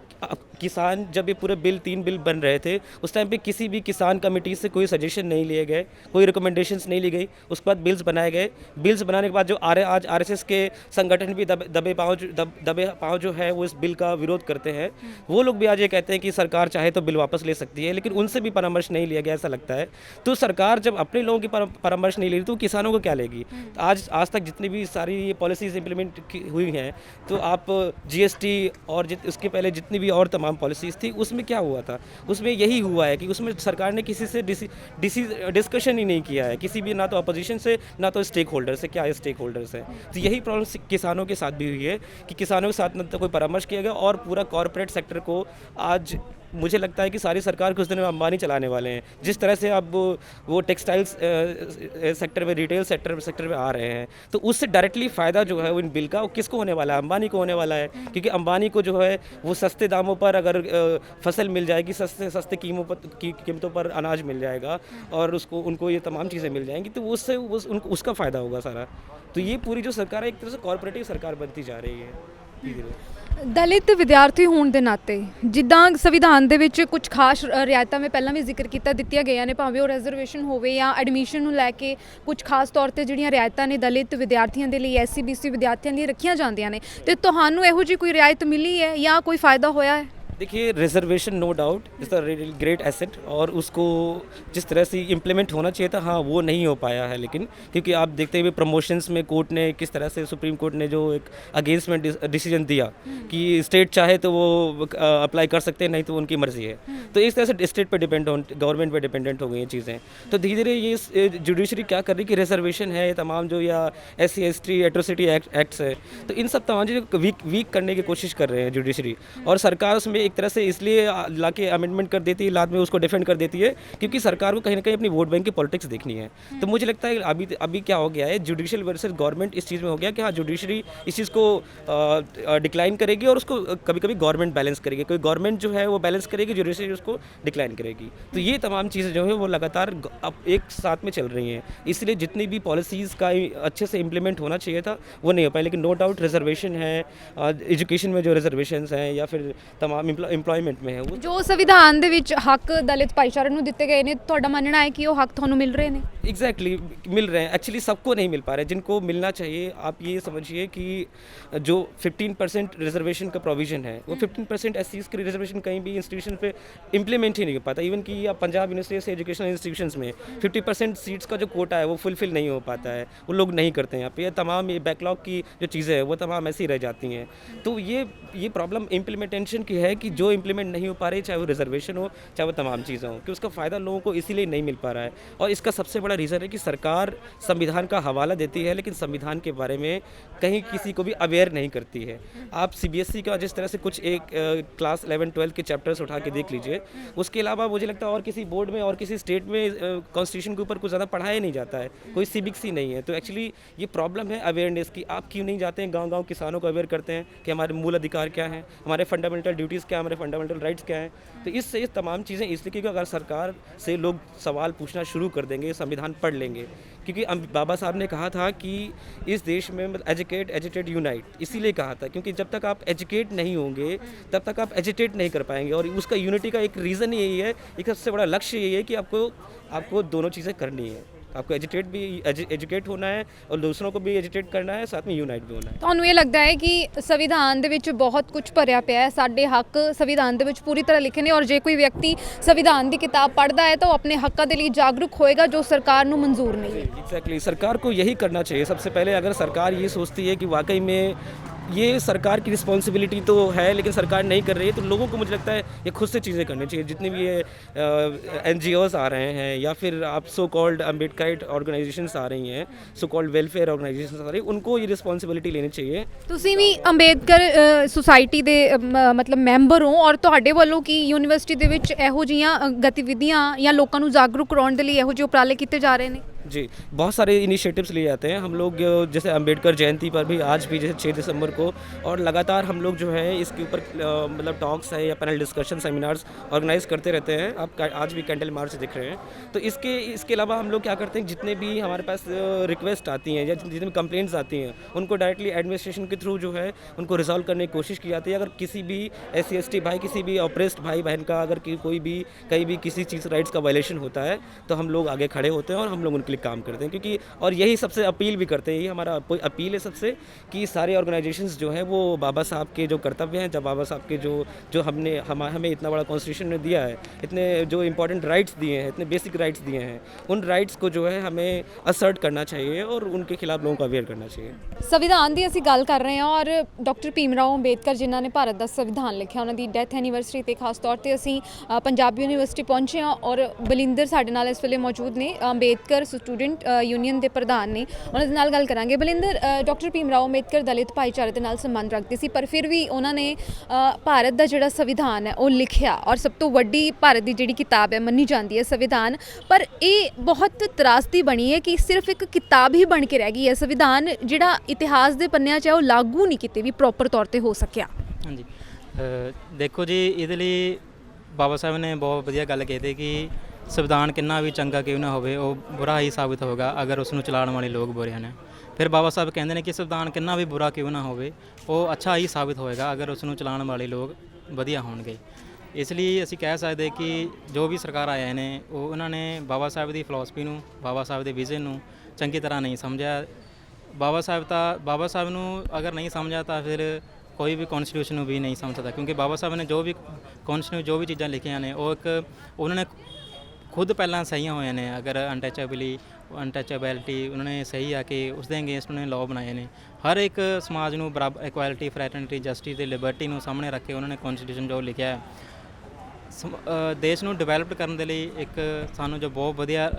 किसान जब ये पूरे 3 बिल बन रहे थे उस टाइम पे किसी भी किसान कमेटी से कोई सजेशन नहीं लिए गए, कोई रिकमेंडेशंस नहीं ली गई। उसके बाद बिल्स बनाए गए, बिल्स बनाने के बाद जो आज आरएसएस के संगठन भी दबे पाँव जो है वो इस बिल का विरोध करते हैं। वो लोग भी आज ये कहते हैं कि सरकार चाहे तो बिल वापस ले सकती है, लेकिन उनसे भी परामर्श नहीं लिया गया, ऐसा लगता है। तो सरकार जब अपने लोगों की परामर्श नहीं ले रही तो किसानों को क्या लेगी? आज तक जितनी भी सारी पॉलिसीज़ इंप्लीमेंट हुई हैं, तो आप जीएसटी और उसके पहले जितनी भी और तमाम पॉलिसीज़ थी उसमें क्या हुआ था? उसमें यही हुआ है कि उसमें सरकार ने किसी से डिस्कशन ही नहीं किया है, किसी भी, ना तो अपोजिशन से ना तो स्टेक होल्डर से। क्या स्टेक होल्डर्स हैं? तो यही प्रॉब्लम किसानों के साथ भी हुई है कि किसानों के साथ ना तो कोई परामर्श किया गया और पूरा कॉरपोरेट सेक्टर को आज मुझे लगता है कि सारी सरकार कुछ दिन में अंबानी चलाने वाले हैं। जिस तरह से अब वो टेक्सटाइल्स सेक्टर में, रिटेल सेक्टर में आ रहे हैं, तो उससे डायरेक्टली फ़ायदा जो है वो इन बिल का वो किसको होने वाला है? अंबानी को होने वाला है, क्योंकि अंबानी को जो है वो सस्ते दामों पर अगर फसल मिल जाएगी, सस्ते कीमतों पर अनाज मिल जाएगा और उनको ये तमाम चीज़ें मिल जाएंगी, तो उससे उसका फ़ायदा होगा सारा। तो ये पूरी जो सरकार है एक तरह से कॉरपोरेटिव सरकार बनती जा रही है धीरे धीरे। ਦਲਿਤ ਵਿਦਿਆਰਥੀ ਹੋਣ ਦੇ ਨਾਤੇ ਜਿੱਦਾਂ ਸੰਵਿਧਾਨ ਦੇ ਵਿੱਚ ਕੁਝ ਖਾਸ ਰਿਆਇਤਾਂ ਮੈਂ ਪਹਿਲਾਂ ਵੀ ਜ਼ਿਕਰ ਕੀਤਾ ਦਿੱਤੀਆਂ ਗਈਆਂ ਨੇ, ਭਾਵੇਂ ਉਹ ਰਿਜ਼ਰਵੇਸ਼ਨ ਹੋਵੇ ਜਾਂ ਐਡਮਿਸ਼ਨ ਨੂੰ ਲੈ ਕੇ ਕੁਝ ਖਾਸ ਤੌਰ ਤੇ ਜਿਹੜੀਆਂ ਰਿਆਇਤਾਂ ਨੇ ਦਲਿਤ ਵਿਦਿਆਰਥੀਆਂ ਦੇ ਲਈ, ਐਸਸੀ ਬੀਸੀ ਵਿਦਿਆਰਥੀਆਂ ਲਈ ਰੱਖੀਆਂ ਜਾਂਦੀਆਂ ਨੇ, ਤੇ ਤੁਹਾਨੂੰ ਇਹੋ ਜਿਹੀ ਕੋਈ ਰਿਆਇਤ ਮਿਲੀ ਹੈ ਜਾਂ ਕੋਈ ਫਾਇਦਾ ਹੋਇਆ है? देखिए reservation no doubt is a great asset और उसको जिस तरह से इम्प्लीमेंट होना चाहिए था, हाँ वो नहीं हो पाया है। लेकिन क्योंकि आप देखते हुए प्रमोशंस में कोर्ट ने किस तरह से, सुप्रीम कोर्ट ने जो एक अगेंस्ट में डिसीजन दिया कि स्टेट चाहे तो वो अप्लाई कर सकते हैं, नहीं तो उनकी मर्जी है। तो इस तरह से स्टेट पे डिपेंड हो, गवर्नमेंट पे डिपेंडेंट हो गई हैं चीज़ें। तो धीरे धीरे ये जुडिशरी क्या कर रही है कि रिजर्वेशन है तमाम जो, या SC/ST एट्रोसिटी एक्ट्स है, तो इन सब तमाम जो वीक करने की कोशिश कर रहे हैं जुडिशरी, और सरकार उसमें एक तरह से इसलिए लाके अमेंडमेंट कर देती है, बाद में उसको डिफेंड कर देती है, क्योंकि सरकार को कहीं ना कहीं अपनी वोट बैंक की पॉलिटिक्स देखनी है। तो मुझे लगता है अभी क्या हो गया है, जुडिशियल वर्सेस गवर्नमेंट इस चीज़ में हो गया कि हाँ जुडिशरी इस चीज़ को डिक्लाइन करेगी और उसको कभी कभी गवर्नमेंट बैलेंस करेगी, कोई गवर्नमेंट जो है वो बैलेंस करेगी, जुडिशरी उसको डिक्लाइन करेगी। तो ये तमाम चीज़ें जो है वो लगातार अब एक साथ में चल रही हैं, इसलिए जितनी भी पॉलिसीज़ का अच्छे से इम्प्लीमेंट होना चाहिए था वो नहीं हो पाया। लेकिन नो डाउट रिजर्वेशन है, एजुकेशन में जो रिजर्वेशन हैं या फिर तमाम एम्प्लॉयमेंट में है वो ਜੋ ਸੰਵਿਧਾਨ ਦੇ ਵਿੱਚ ਹੱਕ ਦਲਿਤ ਭਾਈਚਾਰੇ ਨੂੰ ਦਿੱਤੇ ਗਏ ਨੇ, ਤੁਹਾਡਾ ਮੰਨਣਾ ਹੈ ਕਿ ਉਹ ਹੱਕ ਤੁਹਾਨੂੰ ਮਿਲ ਰਹੇ ਨੇ? एग्जैक्टली मिल रहे हैं। एक्चुअली सबको नहीं मिल पा रहे, जिनको मिलना चाहिए। आप ये समझिए कि जो 15% रिजर्वेशन का प्रोविज़न है, वो 15% SCs की रिजर्वेशन कहीं भी इंस्टीट्यूशन पे इम्प्लीमेंट ही नहीं हो पाता। इवन कि आप पंजाब यूनिवर्सिटी से एजुकेशनल इंस्टीट्यूशंस में 50% सीट्स का जो कोटा है वो फुलफिल नहीं हो पाता है, वो लोग नहीं करते हैं यहाँ पे। तमाम ये बैकलॉग की जो चीज़ें हैं वो तमाम ऐसी रह जाती हैं। तो ये प्रॉब्लम इम्प्लीमेंटेशन की है कि जो इम्प्लीमेंट नहीं हो पा रही, चाहे वो रिजर्वेशन हो चाहे वो तमाम चीज़ें हों, कि उसका फ़ायदा लोगों को इसीलिए नहीं मिल पा रहा है। और इसका सबसे बड़ा रीज़न है कि सरकार संविधान का हवाला देती है, लेकिन संविधान के बारे में कहीं किसी को भी अवेयर नहीं करती है। आप CBSE का जिस तरह से कुछ एक क्लास 11-12 के चैप्टर्स उठा के देख लीजिए, उसके अलावा मुझे लगता है और किसी बोर्ड में और किसी स्टेट में कॉन्स्टिट्यूशन के ऊपर कुछ ज़्यादा पढ़ाया नहीं जाता है, कोई सिविक्स ही नहीं है। तो एक्चुअली ये प्रॉब्लम है अवेयरनेस की। आप क्यों नहीं जाते हैं गाँव किसानों को अवेयर करते हैं कि हमारे मूल अधिकार क्या हैं, हमारे फंडामेंटल ड्यूटीज़ क्या हैं, हमारे फंडामेंटल राइट्स क्या हैं। तो इससे ये तमाम चीज़ें इसलिए, क्योंकि अगर सरकार से लोग सवाल पूछना शुरू कर देंगे, संविधान पढ़ लेंगे, क्योंकि बाबा साहब ने कहा था कि इस देश में एजुकेट यूनाइट, इसीलिए कहा था क्योंकि जब तक आप एजुकेट नहीं होंगे तब तक आप एजुकेट नहीं कर पाएंगे। और उसका यूनिटी का एक रीज़न यही है, एक सबसे बड़ा लक्ष्य यही है कि आपको दोनों चीज़ें करनी है। आपको एजुकेट होना है और दूसरों को भी एजुकेट करना है, साथ में यूनाइट भी होना है। ਤੁਹਾਨੂੰ ਇਹ ਲੱਗਦਾ ਹੈ ਕਿ ਸੰਵਿਧਾਨ ਦੇ ਵਿੱਚ ਬਹੁਤ ਕੁਝ ਭਰਿਆ ਪਿਆ ਹੈ, ਸਾਡੇ ਹੱਕ ਸੰਵਿਧਾਨ ਦੇ ਵਿੱਚ ਪੂਰੀ ਤਰ੍ਹਾਂ ਲਿਖੇ ਨੇ, ਔਰ ਜੇ ਕੋਈ ਵਿਅਕਤੀ ਸੰਵਿਧਾਨ ਦੀ ਕਿਤਾਬ ਪੜ੍ਹਦਾ ਹੈ ਤਾਂ ਉਹ ਆਪਣੇ ਹੱਕਾਂ ਦੇ ਲਈ ਜਾਗਰੂਕ ਹੋਏਗਾ जो सरकार ਨੂੰ मंजूर नहीं है? एग्जैक्टली सरकार को यही करना चाहिए सबसे पहले। अगर सरकार ये सोचती है कि वाकई में ये सरकार की रिस्पॉन्सिबिलिटी तो है, लेकिन सरकार नहीं कर रही है, तो लोगों को मुझे लगता है ये खुद से चीज़ें करनी चाहिए। जितने भी ये NGOs आ रहे हैं या फिर आप सो कॉल्ड अम्बेडकराइट ऑर्गेनाइजेशंस आ रही हैं, सो कॉल्ड वेलफेयर ऑर्गेनाइजेशंस आ रही हैं, उनको ये रिस्पॉन्सिबिलिटी लेनी चाहिए। ਤੁਸੀਂ ਵੀ ਅੰਬੇਦਕਰ ਸੁਸਾਇਟੀ ਦੇ ਮਤਲਬ ਮੈਂਬਰ ਹੋ, ਔਰ ਤੁਹਾਡੇ ਵੱਲੋਂ ਕੀ ਯੂਨੀਵਰਸਿਟੀ ਦੇ ਵਿੱਚ ਇਹੋ ਜਿਹੀਆਂ ਗਤੀਵਿਧੀਆਂ ਜਾਂ ਲੋਕਾਂ ਨੂੰ ਜਾਗਰੂਕ ਕਰਾਉਣ ਦੇ ਲਈ ਇਹੋ ਜਿਹੇ ਉਪਰਾਲੇ ਕੀਤੇ ਜਾ ਰਹੇ ਨੇ? जी, बहुत सारे इनिशिएटिव्स लिए जाते हैं हम लोग। जैसे अम्बेडकर जयंती पर भी आज भी जैसे 6 दिसंबर को, और लगातार हम लोग जो है इसके ऊपर मतलब टॉक्स है या पैनल डिस्कशन सेमिनार्स ऑर्गेनाइज करते रहते हैं। आप आज भी कैंडल मार्च दिख रहे हैं। तो इसके अलावा हम लोग क्या करते हैं, जितने भी हमारे पास रिक्वेस्ट आती हैं या जितने भी कंप्लेंट्स आती हैं, उनको डायरेक्टली एडमिनिस्ट्रेशन के थ्रू जो है उनको रिजॉल्व करने की कोशिश की जाती है। अगर किसी भी SC/ST भाई, किसी भी ऑप्रेस्ड भाई बहन का अगर कोई भी कहीं भी किसी चीज़ राइट्स का वायलेशन होता है, तो हम लोग आगे खड़े होते हैं और हम लोग उनके लिए काम करते हैं। क्योंकि और यही सबसे अपील भी करते हैं, यही हमारा अपील है सबसे, कि सारे ऑर्गेनाइजेशंस जो है वो बाबा साहब के जो कर्तव्य हैं, जब बाबा साहब के जो हमें इतना बड़ा कॉन्स्टिट्यूशन ने दिया है, इतने जो इंपॉर्टेंट राइट्स दिए हैं, इतने बेसिक राइट्स दिए हैं, उन राइट्स को जो है हमें असर्ट करना चाहिए और उनके खिलाफ लोगों को अवेयर करना चाहिए। ਸੰਵਿਧਾਨ ਦੀ ਅਸੀਂ ਗੱਲ ਕਰ ਰਹੇ ਹਾਂ, ਔਰ ਡਾਕਟਰ ਭੀਮ ਰਾਓ ਅੰਬੇਦਕਰ ਜਿਨ੍ਹਾਂ ਨੇ ਭਾਰਤ ਦਾ ਸੰਵਿਧਾਨ ਲਿਖਿਆ, ਉਹਨਾਂ ਦੀ ਡੈਥ ਐਨੀਵਰਸਰੀ ਤੇ ਖਾਸ ਤੌਰ ਤੇ ਅਸੀਂ ਪੰਜਾਬ ਯੂਨੀਵਰਸਿਟੀ ਪਹੁੰਚੇ ਹਾਂ, ਔਰ ਬਲਿੰਦਰ ਸਾਡੇ ਨਾਲ ਇਸ ਵੇਲੇ ਮੌਜੂਦ ਨੇ, ਅੰਬੇਦਕਰ ਸਟੂਡੈਂਟ यूनियन के प्रधान ने, उन्होंने नाल गल करांगे। बलिंदर, डॉक्टर भीम राव अंबेदकर दलित भाईचारे के नाल संबंध रखते सी, पर फिर भी उन्होंने भारत का जिहड़ा संविधान है वो लिखिया, और सब तो वड्डी भारत की जिहड़ी किताब है मन्नी जाती है संविधान, पर यह बहुत त्रासदी बनी है कि सिर्फ एक किताब ही बन के रह गई है। संविधान जिहड़ा इतिहास के पन्नियां च है वो लागू नहीं किते भी प्रॉपर तौर पर हो सकिया। हाँ जी, देखो जी, ये लिए बाबा साहब ने बहुत वधिया गल कही कि संविधान कितना भी चंगा क्यों ना होवे, वो बुरा ही साबित होगा अगर उसनूं चलाउण वाले लोग बुरे हैं। ਫਿਰ ਬਾਬਾ ਸਾਹਿਬ ਕਹਿੰਦੇ ਨੇ ਕਿ ਸੰਵਿਧਾਨ ਕਿੰਨਾ ਵੀ ਬੁਰਾ ਕਿਉਂ ਨਾ ਹੋਵੇ ਉਹ ਅੱਛਾ ਹੀ ਸਾਬਿਤ ਹੋਏਗਾ ਅਗਰ ਉਸ ਨੂੰ ਚਲਾਉਣ ਵਾਲੇ ਲੋਕ ਵਧੀਆ ਹੋਣਗੇ। ਇਸ ਲਈ ਅਸੀਂ ਕਹਿ ਸਕਦੇ ਕਿ ਜੋ ਵੀ ਸਰਕਾਰ ਆਏ ਨੇ ਉਹਨਾਂ ਨੇ ਬਾਬਾ ਸਾਹਿਬ ਦੀ ਫਿਲਾਸਫੀ ਨੂੰ, ਬਾਬਾ ਸਾਹਿਬ ਦੇ ਵਿਜ਼ਨ ਨੂੰ ਚੰਗੀ ਤਰ੍ਹਾਂ ਨਹੀਂ ਸਮਝਿਆ। ਬਾਬਾ ਸਾਹਿਬ ਨੂੰ ਅਗਰ ਨਹੀਂ ਸਮਝਿਆ ਤਾਂ ਫਿਰ ਕੋਈ ਵੀ ਕੌਨਸਟੀਟਿਊਸ਼ਨ ਨੂੰ ਵੀ ਨਹੀਂ ਸਮਝ ਸਕਦਾ, ਕਿਉਂਕਿ ਬਾਬਾ ਸਾਹਿਬ ਨੇ ਜੋ ਵੀ ਕੌਨਸਟੀਟਿਊਸ਼ਨ ਜੋ ਵੀ ਚੀਜ਼ਾਂ ਲਿਖੀਆਂ ਨੇ ਉਹ ਉਹਨਾਂ ਨੇ ਖੁਦ ਪਹਿਲਾਂ ਸਹੀਆਂ ਹੋਈਆਂ ਨੇ। ਅਗਰ ਅਨਟੱਚੇਬਿਲਿਟੀ ਉਹਨਾਂ ਨੇ ਸਹੀ ਆ ਕਿ ਉਸ ਦੇ ਅਗੇਂਸਟ ਉਹਨਾਂ ਨੇ ਲਾਅ ਬਣਾਏ ਨੇ। ਹਰ ਇੱਕ ਸਮਾਜ ਨੂੰ ਬਰਾਬਰ, ਇਕੁਐਲਿਟੀ, ਫਰੈਟਰਨਿਟੀ, ਜਸਟਿਸ ਤੇ ਲਿਬਰਟੀ ਨੂੰ ਸਾਹਮਣੇ ਰੱਖ ਕੇ ਉਹਨਾਂ ਨੇ ਕੌਨਸਟੀਟਿਊਸ਼ਨ ਜੋ ਲਿਖਿਆ ਹੈ ਦੇਸ਼ ਨੂੰ ਡਿਵੈਲਪ ਕਰਨ ਦੇ ਲਈ ਇੱਕ ਸਾਨੂੰ ਜੋ ਬਹੁਤ ਵਧੀਆ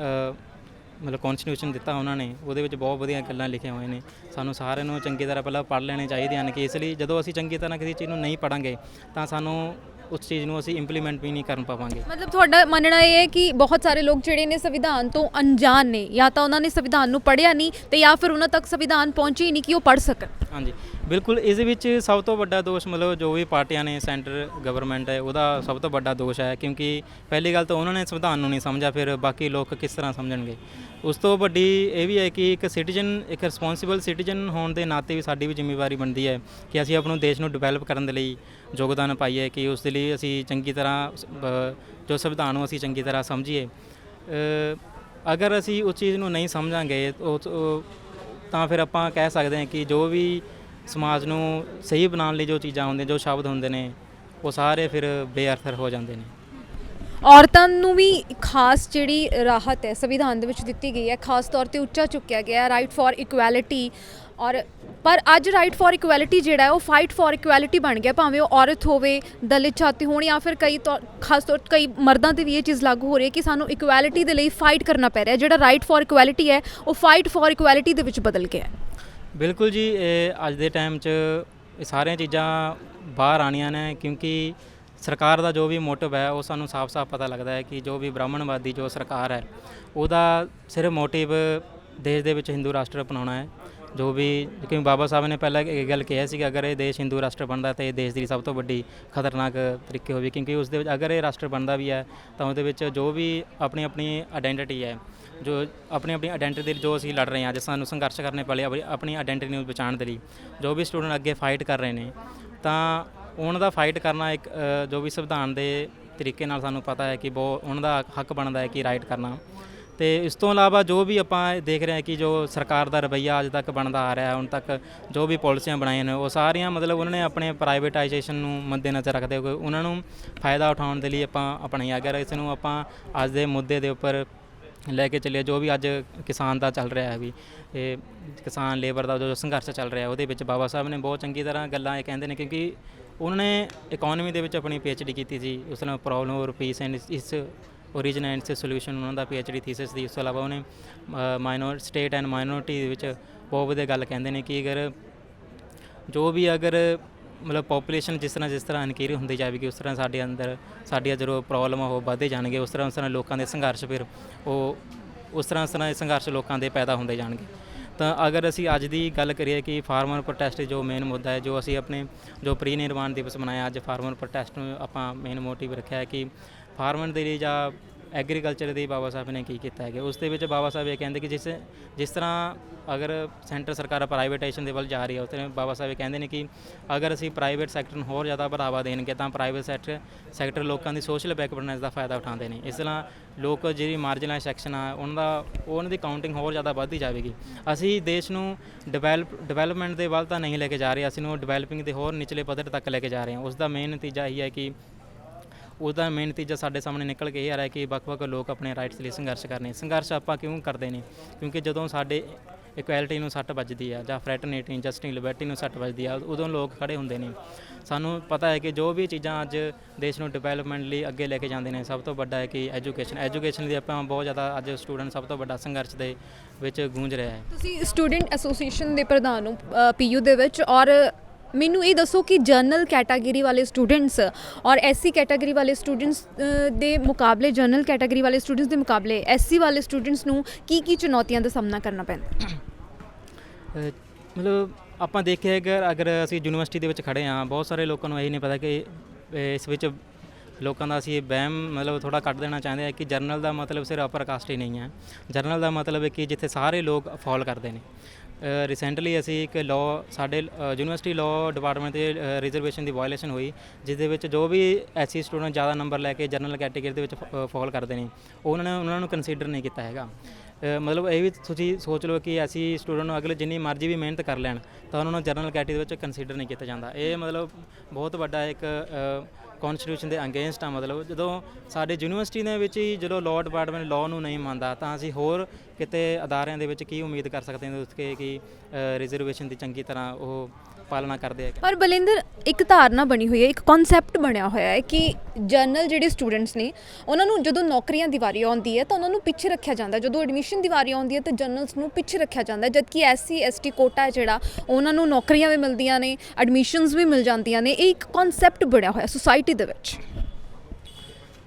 ਮਤਲਬ ਕੌਨਸਟੀਟਿਊਸ਼ਨ ਦਿੱਤਾ ਉਹਨਾਂ ਨੇ, ਉਹਦੇ ਵਿੱਚ ਬਹੁਤ ਵਧੀਆ ਗੱਲਾਂ ਲਿਖੀਆਂ ਹੋਈਆਂ ਨੇ। ਸਾਨੂੰ ਸਾਰਿਆਂ ਨੂੰ ਚੰਗੀ ਤਰ੍ਹਾਂ ਪਹਿਲਾਂ ਪੜ੍ਹ ਲੈਣੇ ਚਾਹੀਦੇ ਹਨ ਕਿ ਇਸ ਲਈ ਜਦੋਂ ਅਸੀਂ ਚੰਗੀ ਤਰ੍ਹਾਂ ਕਿਸੇ ਚੀਜ਼ ਨੂੰ ਨਹੀਂ ਪੜ੍ਹਾਂਗੇ ਤਾਂ ਸਾਨੂੰ ਉਸ ਚੀਜ਼ ਨੂੰ ਅਸੀਂ ਇੰਪਲੀਮੈਂਟ ਵੀ ਨਹੀਂ ਕਰਨ ਪਾਵਾਂਗੇ। ਮਤਲਬ ਤੁਹਾਡਾ ਮੰਨਣਾ ਇਹ ਹੈ ਕਿ ਬਹੁਤ ਸਾਰੇ ਲੋਕ ਜਿਹੜੇ ਨੇ ਸੰਵਿਧਾਨ ਤੋਂ ਅਣਜਾਣ ਨੇ, ਜਾਂ ਤਾਂ ਉਹਨਾਂ ਨੇ ਸੰਵਿਧਾਨ ਨੂੰ ਪੜ੍ਹਿਆ ਨਹੀਂ ਤੇ ਜਾਂ ਫਿਰ ਉਹਨਾਂ ਤੱਕ ਸੰਵਿਧਾਨ ਪਹੁੰਚੀ ਨਹੀਂ ਕਿ ਉਹ ਪੜ੍ਹ ਸਕਣ। ਹਾਂਜੀ ਬਿਲਕੁਲ, ਇਸ ਦੇ ਵਿੱਚ ਸਭ ਤੋਂ ਵੱਡਾ ਦੋਸ਼ ਮਤਲਬ ਜੋ ਵੀ ਪਾਰਟੀਆਂ ਨੇ, ਸੈਂਟਰ ਗਵਰਨਮੈਂਟ ਹੈ ਉਹਦਾ ਸਭ ਤੋਂ ਵੱਡਾ ਦੋਸ਼ ਹੈ, ਕਿਉਂਕਿ ਪਹਿਲੀ ਗੱਲ ਤਾਂ ਉਹਨਾਂ ਨੇ ਸੰਵਿਧਾਨ ਨੂੰ ਨਹੀਂ ਸਮਝਿਆ, ਫਿਰ ਬਾਕੀ ਲੋਕ ਕਿਸ ਤਰ੍ਹਾਂ ਸਮਝਣਗੇ। ਉਸ ਤੋਂ ਵੱਡੀ ਇਹ ਵੀ ਹੈ ਕਿ ਇੱਕ ਸਿਟੀਜ਼ਨ, ਇੱਕ ਰਿਸਪੌਂਸਿਬਲ ਸਿਟੀਜ਼ਨ ਹੋਣ ਦੇ ਨਾਤੇ ਵੀ ਸਾਡੀ ਵੀ ਜ਼ਿੰਮੇਵਾਰੀ ਬਣਦੀ ਹੈ ਕਿ ਅਸੀਂ ਆਪਣੇ ਦੇਸ਼ ਨੂੰ ਡਿਵੈਲਪ ਕਰਨ ਦੇ ਲਈ ਯੋਗਦਾਨ ਪਾਈਏ, ਕਿ ਉਸ ਦੇ ਲਈ ਅਸੀਂ ਚੰਗੀ ਤਰ੍ਹਾਂ ਜੋ ਸੰਵਿਧਾਨ ਨੂੰ ਅਸੀਂ ਚੰਗੀ ਤਰ੍ਹਾਂ ਸਮਝੀਏ। ਅਗਰ ਅਸੀਂ ਉਸ ਚੀਜ਼ ਨੂੰ ਨਹੀਂ ਸਮਝਾਂਗੇ ਤਾਂ ਫਿਰ ਆਪਾਂ ਕਹਿ ਸਕਦੇ ਹਾਂ ਕਿ ਜੋ ਵੀ ਸਮਾਜ ਨੂੰ ਸਹੀ ਬਣਾਉਣ ਲਈ ਜੋ ਚੀਜ਼ਾਂ ਹੁੰਦੀਆਂ, ਜੋ ਸ਼ਬਦ ਹੁੰਦੇ ਨੇ ਉਹ ਸਾਰੇ ਫਿਰ ਬੇਅਰਥ ਹੋ ਜਾਂਦੇ ਨੇ। ਔਰਤਾਂ ਨੂੰ ਵੀ ਖਾਸ ਜਿਹੜੀ ਰਾਹਤ ਹੈ ਸੰਵਿਧਾਨ ਦੇ ਵਿੱਚ ਦਿੱਤੀ ਗਈ ਹੈ, ਖਾਸ ਤੌਰ ਤੇ ਉੱਚਾ ਚੁੱਕਿਆ ਗਿਆ ਹੈ ਰਾਈਟ ਫॉर ਇਕੁਐਲਿਟੀ। ਔਰ ਪਰ ਅੱਜ ਰਾਈਟ ਫॉर ਇਕੁਐਲਿਟੀ ਜਿਹੜਾ ਹੈ ਉਹ ਫਾਈਟ ਫॉर ਇਕੁਐਲਿਟੀ ਬਣ ਗਿਆ, ਭਾਵੇਂ ਉਹ ਔਰਤ ਹੋਵੇ, ਦਲਿਤ ਜਾਤੀ ਹੋਣ, ਜਾਂ ਫਿਰ ਖਾਸ ਤੌਰ ਕਈ ਮਰਦਾਂ ਤੇ ਵੀ ਇਹ ਚੀਜ਼ ਲਾਗੂ ਹੋ ਰਹੀ ਹੈ ਕਿ ਸਾਨੂੰ ਇਕੁਐਲਿਟੀ ਦੇ ਲਈ ਫਾਈਟ ਕਰਨਾ ਪੈ ਰਿਹਾ। ਜਿਹੜਾ ਰਾਈਟ ਫॉर ਇਕੁਐਲਿਟੀ ਹੈ ਉਹ ਫਾਈਟ ਫॉर ਇਕੁਐਲਿਟੀ ਦੇ ਵਿੱਚ ਬਦਲ ਗਿਆ। ਬਿਲਕੁਲ ਜੀ, ਇਹ ਅੱਜ ਦੇ ਟਾਈਮ 'ਚ ਇਹ ਸਾਰੀਆਂ ਚੀਜ਼ਾਂ ਬਾਹਰ ਆਉਣੀਆਂ ਨੇ, ਕਿਉਂਕਿ ਸਰਕਾਰ ਦਾ ਜੋ ਵੀ ਮੋਟਿਵ ਹੈ ਉਹ ਸਾਨੂੰ ਸਾਫ਼-ਸਾਫ਼ ਪਤਾ ਲੱਗਦਾ ਹੈ ਕਿ ਜੋ ਵੀ ਬ੍ਰਾਹਮਣਵਾਦੀ ਜੋ ਸਰਕਾਰ ਹੈ ਉਹਦਾ ਸਿਰਫ ਮੋਟਿਵ ਦੇਸ਼ ਦੇ ਵਿੱਚ ਹਿੰਦੂ ਰਾਸ਼ਟਰ ਅਪਣਾਉਣਾ ਹੈ। ਜੋ ਵੀ ਕਿਉਂਕਿ ਬਾਬਾ ਸਾਹਿਬ ਨੇ ਪਹਿਲਾਂ ਇਹ ਗੱਲ ਕਿਹਾ ਸੀ ਕਿ ਅਗਰ ਇਹ ਦੇਸ਼ ਹਿੰਦੂ ਰਾਸ਼ਟਰ ਬਣਦਾ ਤਾਂ ਇਹ ਦੇਸ਼ ਦੀ ਸਭ ਤੋਂ ਵੱਡੀ ਖਤਰਨਾਕ ਤਰੀਕੇ ਹੋਵੇ, ਕਿਉਂਕਿ ਉਸ ਦੇ ਵਿੱਚ ਅਗਰ ਇਹ ਰਾਸ਼ਟਰ ਬਣਦਾ ਵੀ ਹੈ ਤਾਂ ਉਹਦੇ ਵਿੱਚ ਜੋ ਵੀ ਆਪਣੀ ਆਪਣੀ ਆਇਡੈਂਟੀਟੀ ਹੈ, ਜੋ ਆਪਣੀ ਆਪਣੀ ਆਇਡੈਂਟੀਟੀ ਦੇ ਜੋ ਅਸੀਂ ਲੜ ਰਹੇ ਹਾਂ, ਅੱਜ ਸਾਨੂੰ ਸੰਘਰਸ਼ ਕਰਨੇ ਪਏ ਆਪਣੀ ਆਇਡੈਂਟੀਟੀ ਨੂੰ ਬਚਾਉਣ ਦੇ ਲਈ, ਜੋ ਵੀ ਸਟੂਡੈਂਟ ਅੱਗੇ ਫਾਈਟ ਕਰ ਰਹੇ ਨੇ ਤਾਂ ਉਹਨਾਂ ਦਾ ਫਾਈਟ ਕਰਨਾ ਇੱਕ ਜੋ ਵੀ ਸੰਵਿਧਾਨ ਦੇ ਤਰੀਕੇ ਨਾਲ ਸਾਨੂੰ ਪਤਾ ਹੈ ਕਿ ਬਹੁਤ ਉਹਨਾਂ ਦਾ ਹੱਕ ਬਣਦਾ ਹੈ ਕਿ ਰਾਈਟ ਕਰਨਾ। ਤੇ ਇਸ ਤੋਂ ਇਲਾਵਾ ਜੋ ਵੀ ਆਪਾਂ ਦੇਖ ਰਹੇ ਹਾਂ ਕਿ ਜੋ ਸਰਕਾਰ ਦਾ ਰਵੱਈਆ ਅੱਜ ਤੱਕ ਬਣਦਾ ਆ ਰਿਹਾ, ਹੁਣ ਤੱਕ ਜੋ ਵੀ ਪਾਲਿਸੀਆਂ ਬਣਾਈਆਂ ਨੇ ਉਹ ਸਾਰੀਆਂ ਮਤਲਬ ਉਹਨਾਂ ਨੇ ਆਪਣੇ ਪ੍ਰਾਈਵੇਟਾਈਜੇਸ਼ਨ ਨੂੰ ਮੱਦੇਨਜ਼ਰ ਰੱਖਦੇ ਹੋਏ ਉਹਨਾਂ ਨੂੰ ਫਾਇਦਾ ਉਠਾਉਣ ਦੇ ਲਈ ਆਪਾਂ ਅਪਣਾਈ। ਅਗਰ ਇਸ ਨੂੰ ਆਪਾਂ ਅੱਜ ਦੇ ਮੁੱਦੇ ਦੇ ਉੱਪਰ ਲੈ ਕੇ ਚੱਲੀਏ, ਜੋ ਵੀ ਅੱਜ ਕਿਸਾਨ ਦਾ ਚੱਲ ਰਿਹਾ ਹੈ ਵੀ ਇਹ ਕਿਸਾਨ ਲੇਬਰ ਦਾ ਜੋ ਸੰਘਰਸ਼ ਚੱਲ ਰਿਹਾ ਉਹਦੇ ਵਿੱਚ ਬਾਬਾ ਸਾਹਿਬ ਨੇ ਬਹੁਤ ਚੰਗੀ ਤਰ੍ਹਾਂ ਗੱਲਾਂ ਇਹ ਕਹਿੰਦੇ ਨੇ, ਕਿਉਂਕਿ ਉਹਨਾਂ ਨੇ ਇਕੋਨਮੀ ਦੇ ਵਿੱਚ ਆਪਣੀ PhD ਕੀਤੀ ਸੀ। ਉਸ ਨਾਲ ਪ੍ਰੋਬਲਮ ਔਰ ਪੀਸ ਐਂਡ ਇਸ ਓਰੀਜਨ ਐਂਡ ਸੋਲਿਊਸ਼ਨ ਉਹਨਾਂ ਦਾ PhD ਥੀਸਿਸ ਦੀ। ਉਸ ਤੋਂ ਇਲਾਵਾ ਉਹਨੇ ਸਟੇਟ ਐਂਡ ਮਾਈਨੋਰਿਟੀ ਦੇ ਵਿੱਚ ਬਹੁਤ ਵਧੀਆ ਗੱਲ ਕਹਿੰਦੇ ਨੇ ਕਿ ਅਗਰ ਜੋ ਵੀ ਅਗਰ ਮਤਲਬ ਪੋਪੂਲੇਸ਼ਨ ਜਿਸ ਤਰ੍ਹਾਂ ਇਨਕਰੀਜ਼ ਹੁੰਦੀ ਜਾਵੇਗੀ ਉਸ ਤਰ੍ਹਾਂ ਸਾਡੇ ਅੰਦਰ ਸਾਡੀਆਂ ਜਦੋਂ ਪ੍ਰੋਬਲਮ ਉਹ ਵੱਧਦੇ ਜਾਣਗੇ, ਉਸ ਤਰ੍ਹਾਂ ਲੋਕਾਂ ਦੇ ਸੰਘਰਸ਼ ਫਿਰ ਉਹ ਉਸ ਤਰ੍ਹਾਂ ਦੇ ਸੰਘਰਸ਼ ਲੋਕਾਂ ਦੇ ਪੈਦਾ ਹੁੰਦੇ ਜਾਣਗੇ। ਤਾਂ ਅਗਰ ਅਸੀਂ ਅੱਜ ਦੀ ਗੱਲ ਕਰੀਏ ਕਿ ਫਾਰਮਰ ਪ੍ਰੋਟੈਸਟ ਜੋ ਮੇਨ ਮੁੱਦਾ ਹੈ, ਜੋ ਅਸੀਂ ਆਪਣੇ ਜੋ ਪ੍ਰੀ ਨਿਰਮਾਣ ਦਿਵਸ ਮਨਾਇਆ ਅੱਜ ਫਾਰਮਰ ਪ੍ਰੋਟੈਸਟ ਨੂੰ ਆਪਾਂ ਮੇਨ ਮੋਟਿਵ ਰੱਖਿਆ ਹੈ ਕਿ ਫਾਰਮਰ ਦੇ ਲਈ ਜਾਂ ਐਗਰੀਕਲਚਰ ਦੇ ਬਾਬਾ ਸਾਹਿਬ ਨੇ ਕੀ ਕੀਤਾ ਹੈਗਾ। ਉਸ ਦੇ ਵਿੱਚ ਬਾਬਾ ਸਾਹਿਬ ਇਹ ਕਹਿੰਦੇ ਕਿ ਜਿਸ ਤਰ੍ਹਾਂ ਅਗਰ ਸੈਂਟਰ ਸਰਕਾਰ ਪ੍ਰਾਈਵੇਟਾਈਜੇਸ਼ਨ ਦੇ ਵੱਲ ਜਾ ਰਹੀ ਹੈ, ਉਸ ਤਰ੍ਹਾਂ ਬਾਬਾ ਸਾਹਿਬ ਇਹ ਕਹਿੰਦੇ ਨੇ ਕਿ ਅਗਰ ਅਸੀਂ ਪ੍ਰਾਈਵੇਟ ਸੈਕਟਰ ਨੂੰ ਹੋਰ ਜ਼ਿਆਦਾ ਵਧਾਵਾ ਦੇਣਗੇ ਤਾਂ ਪ੍ਰਾਈਵੇਟ ਸੈਕਟਰ ਲੋਕਾਂ ਦੀ ਸੋਸ਼ਲ ਬੈਕਵਰਡਨੈਸ ਦਾ ਫਾਇਦਾ ਉਠਾਉਂਦੇ ਨੇ। ਇਸ ਤਰ੍ਹਾਂ ਲੋਕ ਜਿਹੜੀ ਮਾਰਜਨਲਾਈਜ਼ ਸੈਕਸ਼ਨ ਆ ਉਹਨਾਂ ਦੀ ਕਾਊਂਟਿੰਗ ਹੋਰ ਜ਼ਿਆਦਾ ਵੱਧਦੀ ਜਾਵੇਗੀ। ਅਸੀਂ ਦੇਸ਼ ਨੂੰ ਡਿਵੈਲਪਮੈਂਟ ਦੇ ਵੱਲ ਤਾਂ ਨਹੀਂ ਲੈ ਕੇ ਜਾ ਰਹੇ, ਅਸੀਂ ਨੂੰ ਡਿਵੈਲਪਿੰਗ ਦੇ ਹੋਰ ਨਿਚਲੇ ਪੱਧਰ ਤੱਕ ਲੈ ਕੇ ਜਾ ਰਹੇ ਹਾਂ। ਉਸ ਦਾ ਮੇਨ ਨਤੀਜਾ ਇਹੀ ਹੈ ਕਿ ਉਹਦਾ ਮੇਨ ਨਤੀਜਾ ਸਾਡੇ ਸਾਹਮਣੇ ਨਿਕਲ ਕੇ ਇਹ ਆ ਰਿਹਾ ਕਿ ਵੱਖ-ਵੱਖ ਲੋਕ ਆਪਣੇ ਰਾਈਟਸ ਲਈ ਸੰਘਰਸ਼ ਕਰਨੇ। ਸੰਘਰਸ਼ ਆਪਾਂ ਕਿਉਂ ਕਰਦੇ ਨੇ? ਕਿਉਂਕਿ ਜਦੋਂ ਸਾਡੇ ਇਕੁਐਲਿਟੀ ਨੂੰ ਸੱਟ ਵੱਜਦੀ ਆ ਜਾਂ ਫਰੈਟਰਨਿਟੀ, ਜਸਟਿਸ, ਲਿਬਰਟੀ ਨੂੰ ਸੱਟ ਵੱਜਦੀ ਆ, ਉਦੋਂ ਲੋਕ ਖੜੇ ਹੁੰਦੇ ਨੇ। ਸਾਨੂੰ ਪਤਾ ਹੈ ਕਿ ਜੋ ਵੀ ਚੀਜ਼ਾਂ ਅੱਜ ਦੇਸ਼ ਨੂੰ ਡਿਵੈਲਪਮੈਂਟ ਲਈ ਅੱਗੇ ਲੈ ਕੇ ਜਾਂਦੇ ਨੇ, ਸਭ ਤੋਂ ਵੱਡਾ ਹੈ ਕਿ ਐਜੂਕੇਸ਼ਨ ਦੀ ਆਪਾਂ ਬਹੁਤ ਜ਼ਿਆਦਾ ਅੱਜ ਸਟੂਡੈਂਟ ਸਭ ਤੋਂ ਵੱਡਾ ਸੰਘਰਸ਼ ਦੇ ਵਿੱਚ ਗੂੰਜ ਰਿਹਾ ਹੈ। ਤੁਸੀਂ ਸਟੂਡੈਂਟ ਐਸੋਸੀਏਸ਼ਨ ਦੇ ਪ੍ਰਧਾਨ ਹੋ PU ਦੇ ਵਿੱਚ, ਔਰ ਮੈਨੂੰ ਇਹ ਦੱਸੋ ਕਿ ਜਨਰਲ ਕੈਟਾਗਰੀ ਵਾਲੇ ਸਟੂਡੈਂਟਸ ਔਰ SC ਕੈਟਾਗਰੀ ਵਾਲੇ ਸਟੂਡੈਂਟਸ ਦੇ ਮੁਕਾਬਲੇ, ਜਨਰਲ ਕੈਟਾਗਰੀ ਵਾਲੇ ਸਟੂਡੈਂਟਸ ਦੇ ਮੁਕਾਬਲੇ SC ਵਾਲੇ ਸਟੂਡੈਂਟਸ ਨੂੰ ਕੀ ਚੁਣੌਤੀਆਂ ਦਾ ਸਾਹਮਣਾ ਕਰਨਾ ਪੈਂਦਾ? ਮਤਲਬ ਆਪਾਂ ਦੇਖਿਆ ਅਗਰ ਅਸੀਂ ਯੂਨੀਵਰਸਿਟੀ ਦੇ ਵਿੱਚ ਖੜ੍ਹੇ ਹਾਂ, ਬਹੁਤ ਸਾਰੇ ਲੋਕਾਂ ਨੂੰ ਇਹ ਨਹੀਂ ਪਤਾ ਕਿ ਇਸ ਵਿੱਚ ਲੋਕਾਂ ਦਾ ਅਸੀਂ ਵਹਿਮ ਮਤਲਬ ਥੋੜ੍ਹਾ ਕੱਢ ਦੇਣਾ ਚਾਹੁੰਦੇ ਹਾਂ ਕਿ ਜਰਨਲ ਦਾ ਮਤਲਬ ਸਿਰਫ ਅਪਰ ਕਾਸਟ ਹੀ ਨਹੀਂ ਹੈ। ਜਰਨਲ ਦਾ ਮਤਲਬ ਹੈ ਕਿ ਜਿੱਥੇ ਸਾਰੇ ਲੋਕ ਫਾਲ ਕਰਦੇ ਨੇ। ਰਿਸੈਂਟਲੀ ਅਸੀਂ ਇੱਕ ਲਾਅ ਸਾਡੇ ਯੂਨੀਵਰਸਿਟੀ ਲਾਅ ਡਿਪਾਰਟਮੈਂਟ ਦੇ ਰਿਜ਼ਰਵੇਸ਼ਨ ਦੀ ਵਾਇਲੇਸ਼ਨ ਹੋਈ, ਜਿਸ ਦੇ ਵਿੱਚ ਜੋ ਵੀ ਐਸਸੀ ਸਟੂਡੈਂਟ ਜ਼ਿਆਦਾ ਨੰਬਰ ਲੈ ਕੇ ਜਨਰਲ ਕੈਟੇਗਰੀ ਦੇ ਵਿੱਚ ਫਾਲ ਕਰਦੇ ਨੇ ਉਹਨਾਂ ਨੂੰ ਕੰਸੀਡਰ ਨਹੀਂ ਕੀਤਾ ਹੈਗਾ। ਮਤਲਬ ਇਹ ਵੀ ਤੁਸੀਂ ਸੋਚ ਲਓ ਕਿ ਐਸੀ ਸਟੂਡੈਂਟ ਨੂੰ ਅਗਲੇ ਜਿੰਨੀ ਮਰਜ਼ੀ ਵੀ ਮਿਹਨਤ ਕਰ ਲੈਣ ਤਾਂ ਉਹਨਾਂ ਨੂੰ ਜਨਰਲ ਕੈਟੇਗਰੀ ਵਿੱਚ ਕੰਸੀਡਰ ਨਹੀਂ ਕੀਤਾ ਜਾਂਦਾ। ਇਹ ਮਤਲਬ ਬਹੁਤ ਵੱਡਾ ਇੱਕ ਕੌਨਸਟੀਟਿਊਸ਼ਨ ਦੇ ਅਗੇਂਸਟ ਆ। ਮਤਲਬ ਜਦੋਂ ਸਾਡੇ ਯੂਨੀਵਰਸਿਟੀ ਦੇ ਵਿੱਚ ਹੀ ਜਦੋਂ ਲਾਅ ਡਿਪਾਰਟਮੈਂਟ ਲਾਅ ਨੂੰ ਨਹੀਂ ਮੰਨਦਾ ਤਾਂ ਅਸੀਂ ਹੋਰ ਕਿਤੇ ਅਦਾਰਿਆਂ ਦੇ ਵਿੱਚ ਕੀ ਉਮੀਦ ਕਰ ਸਕਦੇ ਹਾਂ ਕਿ ਰਿਜ਼ਰਵੇਸ਼ਨ ਦੀ ਚੰਗੀ ਤਰ੍ਹਾਂ ਉਹ ਪਾਲਣਾ ਕਰਦੇ ਆ। ਪਰ ਬਲਿੰਦਰ, ਇੱਕ ਧਾਰਨਾ ਬਣੀ ਹੋਈ ਹੈ, ਇੱਕ ਕਨਸੈਪਟ ਬਣਿਆ ਹੋਇਆ ਹੈ ਕਿ ਜਨਰਲ ਜਿਹੜੇ ਸਟੂਡੈਂਟਸ ਨੇ ਉਹਨਾਂ ਨੂੰ ਜਦੋਂ ਨੌਕਰੀਆਂ ਦੀ ਵਾਰੀ ਆਉਂਦੀ ਹੈ ਤਾਂ ਉਹਨਾਂ ਨੂੰ ਪਿੱਛੇ ਰੱਖਿਆ ਜਾਂਦਾ, ਜਦੋਂ ਐਡਮਿਸ਼ਨ ਦੀ ਵਾਰੀ ਆਉਂਦੀ ਹੈ ਤਾਂ ਜਨਰਲਸ ਨੂੰ ਪਿੱਛੇ ਰੱਖਿਆ ਜਾਂਦਾ, ਜਦਕਿ ਐਸਸੀ ਐਸਟੀ ਕੋਟਾ ਹੈ ਜਿਹੜਾ ਉਹਨਾਂ ਨੂੰ ਨੌਕਰੀਆਂ ਵੀ ਮਿਲਦੀਆਂ ਨੇ, ਐਡਮਿਸ਼ਨਸ ਵੀ ਮਿਲ ਜਾਂਦੀਆਂ ਨੇ। ਇਹ ਇੱਕ ਕਨਸੈਪਟ ਬਣਿਆ ਹੋਇਆ ਸੁਸਾਇਟੀ ਦੇ ਵਿੱਚ।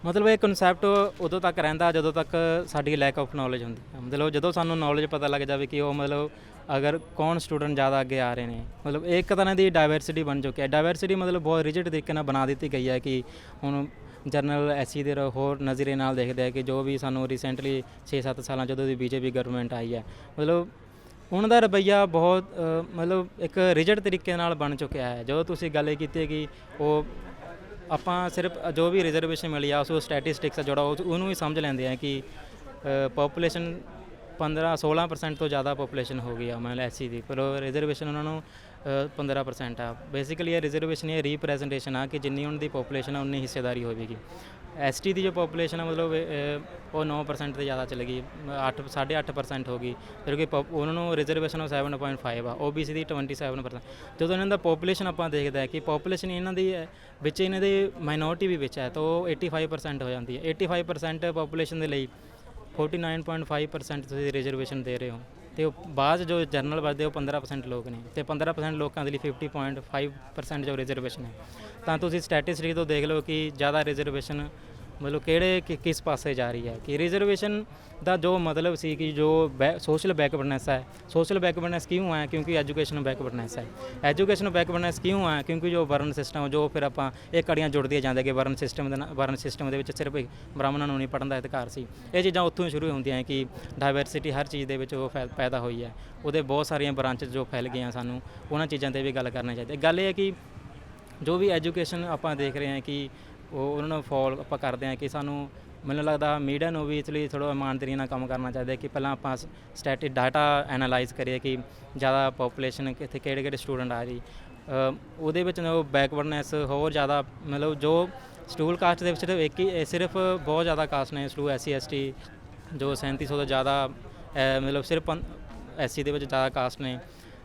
ਮਤਲਬ ਇਹ ਕਨਸੈਪਟ ਉਦੋਂ ਤੱਕ ਰਹਿੰਦਾ ਜਦੋਂ ਤੱਕ ਸਾਡੀ ਲੈਕ ਆਫ ਨੌਲੇਜ ਹੁੰਦੀ ਹੈ। ਮਤਲਬ ਜਦੋਂ ਸਾਨੂੰ ਨੌਲੇਜ ਪਤਾ ਲੱਗ ਜਾਵੇ ਕਿ ਉਹ ਮਤਲਬ ਅਗਰ ਕੌਣ ਸਟੂਡੈਂਟ ਜ਼ਿਆਦਾ ਅੱਗੇ ਆ ਰਹੇ ਨੇ, ਮਤਲਬ ਇੱਕ ਤਰ੍ਹਾਂ ਦੀ ਡਾਇਵਰਸਿਟੀ ਬਣ ਚੁੱਕੀ ਹੈ। ਡਾਇਵਰਸਿਟੀ ਮਤਲਬ ਬਹੁਤ ਰਿਜਿਡ ਤਰੀਕੇ ਨਾਲ ਬਣਾ ਦਿੱਤੀ ਗਈ ਹੈ ਕਿ ਹੁਣ ਜਨਰਲ ਐਸਸੀ ਦੇ ਹੋਰ ਨਜ਼ਰੀਏ ਨਾਲ ਦੇਖਦੇ ਆ ਕਿ ਜੋ ਵੀ ਸਾਨੂੰ ਰੀਸੈਂਟਲੀ 6-7 ਸਾਲਾਂ ਜਦੋਂ ਦੀ ਬੀਜੇਪੀ ਗਵਰਨਮੈਂਟ ਆਈ ਹੈ, ਮਤਲਬ ਉਹਨਾਂ ਦਾ ਰਵੱਈਆ ਬਹੁਤ ਮਤਲਬ ਇੱਕ ਰਿਜਿਡ ਤਰੀਕੇ ਨਾਲ ਬਣ ਚੁੱਕਿਆ ਹੈ। ਜਦੋਂ ਤੁਸੀਂ ਗੱਲ ਕੀਤੀ ਹੈ ਕਿ ਉਹ ਆਪਾਂ ਸਿਰਫ ਜੋ ਵੀ ਰਿਜ਼ਰਵੇਸ਼ਨ ਮਿਲੀ ਆ ਉਸ ਸਟੈਟਿਸਟਿਕਸ ਜਿਹੜਾ ਉਹਨੂੰ ਹੀ ਸਮਝ ਲੈਂਦੇ ਆ ਕਿ ਪੋਪੂਲੇਸ਼ਨ 15-16% ਤੋਂ ਜ਼ਿਆਦਾ ਪੋਪੂਲੇਸ਼ਨ ਹੋ ਗਈ ਆ ਮਤਲਬ ਐਸਸੀ ਦੀ, ਪਰ ਰਿਜ਼ਰਵੇਸ਼ਨ ਉਹਨਾਂ ਨੂੰ 15% ਆ। ਬੇਸਿਕਲੀ ਇਹ ਰਿਜ਼ਰਵੇਸ਼ਨ ਇਹ ਰੀਪ੍ਰੈਜ਼ੈਂਟੇਸ਼ਨ ਆ ਕਿ ਜਿੰਨੀ ਉਹਨਾਂ ਦੀ ਪੋਪੂਲੇਸ਼ਨ ਆ ਉਨੀ ਹਿੱਸੇਦਾਰੀ ਹੋਵੇਗੀ। ਐਸਟੀ ਦੀ ਜੋ ਪੋਪੂਲੇਸ਼ਨ ਆ ਮਤਲਬ ਉਹ 9% ਤੋਂ ਜ਼ਿਆਦਾ ਚਲੀ ਗਈ, 8.5% ਹੋ ਗਈ, ਕਿਉਂਕਿ ਉਹਨਾਂ ਨੂੰ ਰਿਜ਼ਰਵੇਸ਼ਨ 7.5 ਆ, OBC ਦੀ 27%। ਜਦੋਂ ਇਹਨਾਂ ਦਾ ਪੋਪੂਲੇਸ਼ਨ ਆਪਾਂ ਦੇਖਦੇ ਹਾਂ ਕਿ ਪੋਪੂਲੇਸ਼ਨ ਇਹਨਾਂ ਦੀ ਵਿੱਚ ਇਹਨਾਂ ਦੀ ਮਾਈਨੋਰਿਟੀ ਵੀ ਵਿੱਚ ਹੈ ਤਾਂ ਉਹ 85% ਹੋ ਜਾਂਦੀ ਹੈ। 85% ਪੋਪੂਲੇਸ਼ਨ ਦੇ ਲਈ 49.5% ਤੁਸੀਂ ਰਿਜ਼ਰਵੇਸ਼ਨ ਦੇ ਰਹੇ ਹੋ, ਅਤੇ ਉਹ ਬਾਅਦ ਜੋ ਜਨਰਲ ਵਰਦੇ ਉਹ 15% ਲੋਕ ਨੇ, ਅਤੇ 15% ਲੋਕਾਂ ਦੇ ਲਈ 50.5% ਜੋ ਰਿਜ਼ਰਵੇਸ਼ਨ ਹੈ। ਤਾਂ ਤੁਸੀਂ ਸਟੈਟਿਸਟਿਕ ਤੋਂ ਦੇਖ ਲਓ ਕਿ ਜ਼ਿਆਦਾ ਰਿਜ਼ਰਵੇਸ਼ਨ ਮਤਲਬ ਕਿਸ ਪਾਸੇ ਜਾ ਰਹੀ ਹੈ। ਕਿ ਰਿਜ਼ਰਵੇਸ਼ਨ ਦਾ ਜੋ ਮਤਲਬ ਸੀ ਕਿ ਜੋ ਸੋਸ਼ਲ ਬੈਕਵਰਡਨੈਸ ਹੈ, ਸੋਸ਼ਲ ਬੈਕਵਰਡਨੈਸ ਕਿਉਂ ਹੈ? ਕਿਉਂਕਿ ਐਜੂਕੇਸ਼ਨ ਬੈਕਵਰਡਨੈਸ ਹੈ। ਐਜੂਕੇਸ਼ਨ ਬੈਕਵਰਡਨੈਸ ਕਿਉਂ ਹੈ? ਕਿਉਂਕਿ ਜੋ ਵਰਨ ਸਿਸਟਮ ਜੋ ਫਿਰ ਆਪਾਂ ਇਹ ਕੜੀਆਂ ਜੁੜਦੀਆਂ ਜਾਂਦੇ ਕਿ ਵਰਨ ਸਿਸਟਮ ਦੇ ਵਿੱਚ ਸਿਰਫ ਬ੍ਰਾਹਮਣਾਂ ਨੂੰ ਨਹੀਂ ਪੜ੍ਹਨ ਦਾ ਅਧਿਕਾਰ ਸੀ। ਇਹ ਚੀਜ਼ਾਂ ਉੱਥੋਂ ਹੀ ਸ਼ੁਰੂ ਹੁੰਦੀਆਂ ਕਿ ਡਾਇਵਰਸਿਟੀ ਹਰ ਚੀਜ਼ ਦੇ ਵਿੱਚ ਉਹ ਪੈਦਾ ਹੋਈ ਹੈ, ਉਹਦੇ ਬਹੁਤ ਸਾਰੀਆਂ ਬ੍ਰਾਂਚਸ ਜੋ ਫੈਲ ਗਈਆਂ, ਸਾਨੂੰ ਉਹਨਾਂ ਚੀਜ਼ਾਂ 'ਤੇ ਵੀ ਗੱਲ ਕਰਨੀ ਚਾਹੀਦੀ। ਗੱਲ ਇਹ ਹੈ ਕਿ ਜੋ ਵੀ ਐਜੂਕੇਸ਼ਨ ਆਪਾਂ ਦੇਖ ਰਹੇ ਹਾਂ ਕਿ ਉਹਨਾਂ ਨੂੰ ਫੋਲ ਆਪਾਂ ਕਰਦੇ ਹਾਂ ਕਿ ਸਾਨੂੰ ਮੈਨੂੰ ਲੱਗਦਾ ਮੀਡੀਆ ਨੂੰ ਵੀ ਇਸ ਲਈ ਥੋੜ੍ਹਾ ਇਮਾਨਦਾਰੀ ਨਾਲ ਕੰਮ ਕਰਨਾ ਚਾਹੀਦਾ ਕਿ ਪਹਿਲਾਂ ਆਪਾਂ ਸਟੈਟਿਕ ਡਾਟਾ ਐਨਾਲਾਈਜ਼ ਕਰੀਏ ਕਿ ਜ਼ਿਆਦਾ ਪੋਪੂਲੇਸ਼ਨ ਕਿੱਥੇ ਕਿਹੜੇ ਸਟੂਡੈਂਟ ਆ ਰਹੀ, ਉਹਦੇ ਵਿੱਚ ਉਹ ਬੈਕਵਰਡਨੈਸ ਹੋਰ ਜ਼ਿਆਦਾ ਮਤਲਬ ਜੋ ਸ਼ਡਿਊਲ ਕਾਸਟ ਦੇ ਵਿੱਚ ਸਿਰਫ ਬਹੁਤ ਜ਼ਿਆਦਾ ਕਾਸਟ ਨੇ ਸ਼ਡਿਊਲ SC ST ਜੋ 3700 ਤੋਂ ਜ਼ਿਆਦਾ ਮਤਲਬ ਸਿਰਫ SC ਦੇ ਵਿੱਚ ਜ਼ਿਆਦਾ ਕਾਸਟ ਨੇ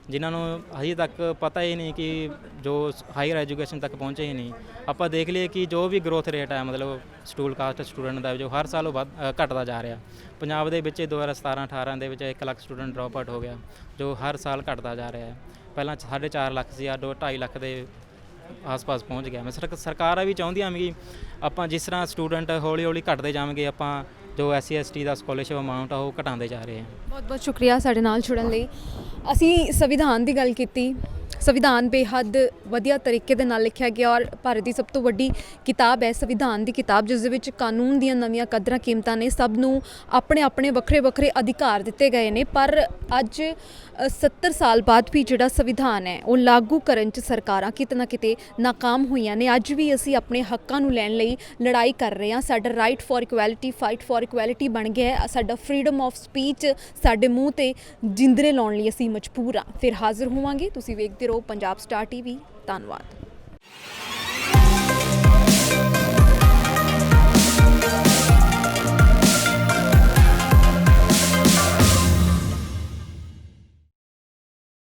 ਜਿਨ੍ਹਾਂ ਨੂੰ ਹਜੇ ਤੱਕ ਪਤਾ ਹੀ ਨਹੀਂ ਕਿ ਜੋ ਹਾਇਰ ਐਜੂਕੇਸ਼ਨ ਤੱਕ ਪਹੁੰਚੇ ਹੀ ਨਹੀਂ। ਆਪਾਂ ਦੇਖ ਲਈਏ ਕਿ ਜੋ ਵੀ ਗਰੋਥ ਰੇਟ ਹੈ ਮਤਲਬ ਸ਼ਡਿਊਲ ਕਾਸਟ ਸਟੂਡੈਂਟ ਦਾ ਜੋ ਹਰ ਸਾਲ ਉਹ ਘਟਦਾ ਜਾ ਰਿਹਾ। ਪੰਜਾਬ ਦੇ ਵਿੱਚ 2017-18 ਦੇ ਵਿੱਚ 1 ਲੱਖ ਸਟੂਡੈਂਟ ਡਰੋਪ ਆਊਟ ਹੋ ਗਿਆ ਜੋ ਹਰ ਸਾਲ ਘਟਦਾ ਜਾ ਰਿਹਾ ਹੈ। ਪਹਿਲਾਂ 4.5 ਲੱਖ ਸੀ, 2.5 ਲੱਖ ਦੇ ਆਸ-ਪਾਸ ਪਹੁੰਚ ਗਿਆ। ਮੈਂ ਸਰਕਾਰਾਂ ਵੀ ਚਾਹੁੰਦੀਆਂ ਵੀ ਆਪਾਂ ਜਿਸ ਤਰ੍ਹਾਂ ਸਟੂਡੈਂਟ ਹੌਲੀ-ਹੌਲੀ ਘਟਦੇ ਜਾਵਾਂਗੇ, ਆਪਾਂ ਜੋ SC ST ਦਾ ਸਕਾਲਰਸ਼ਿਪ ਅਮਾਊਂਟ ਆ ਉਹ ਘਟਾਉਂਦੇ ਜਾ ਰਹੇ ਹਾਂ। ਬਹੁਤ-ਬਹੁਤ ਸ਼ੁਕਰੀਆ ਸਾਡੇ ਨਾਲ ਜੁੜਨ ਲਈ। ਅਸੀਂ ਸੰਵਿਧਾਨ ਦੀ ਗੱਲ ਕੀਤੀ। ਸੰਵਿਧਾਨ ਬੇਹੱਦ ਵਧੀਆ ਤਰੀਕੇ ਦੇ ਨਾਲ ਲਿਖਿਆ ਗਿਆ ਔਰ ਭਾਰਤ ਦੀ ਸਭ ਤੋਂ ਵੱਡੀ ਕਿਤਾਬ ਹੈ ਸੰਵਿਧਾਨ ਦੀ ਕਿਤਾਬ, ਜਿਸ ਦੇ ਵਿੱਚ ਕਾਨੂੰਨ ਦੀਆਂ ਨਵੀਆਂ ਕਦਰਾਂ ਕੀਮਤਾਂ ਨੇ। ਸਭ ਨੂੰ ਆਪਣੇ ਵੱਖਰੇ ਅਧਿਕਾਰ ਦਿੱਤੇ ਗਏ ਨੇ, ਪਰ ਅੱਜ 70 ਸਾਲ ਬਾਅਦ ਵੀ ਜਿਹੜਾ ਸੰਵਿਧਾਨ ਹੈ ਉਹ ਲਾਗੂ ਕਰਨ 'ਚ ਸਰਕਾਰਾਂ ਕਿਤੇ ਨਾ ਕਿਤੇ ਨਾਕਾਮ ਹੋਈਆਂ ਨੇ। ਅੱਜ ਵੀ ਅਸੀਂ ਆਪਣੇ ਹੱਕਾਂ ਨੂੰ ਲੈਣ ਲਈ ਲੜਾਈ ਕਰ ਰਹੇ ਹਾਂ। ਸਾਡਾ right for equality, fight for equality ਬਣ ਗਿਆ ਹੈ। ਸਾਡਾ ਫਰੀडम ਆਫ ਸਪੀਚ ਸਾਡੇ ਮੂੰਹ ਤੇ ਜਿੰਦਰੇ ਲਾਉਣ ਲਈ ਅਸੀਂ ਮਜਬੂਰ ਹਾਂ। ਫਿਰ ਹਾਜ਼ਰ ਹੋਵਾਂਗੇ। ਤੁਸੀਂ ਵੇਖਦੇ ਰਹੋ ਪੰਜਾਬ ਸਟਾਰ TV। ਧੰਨਵਾਦ।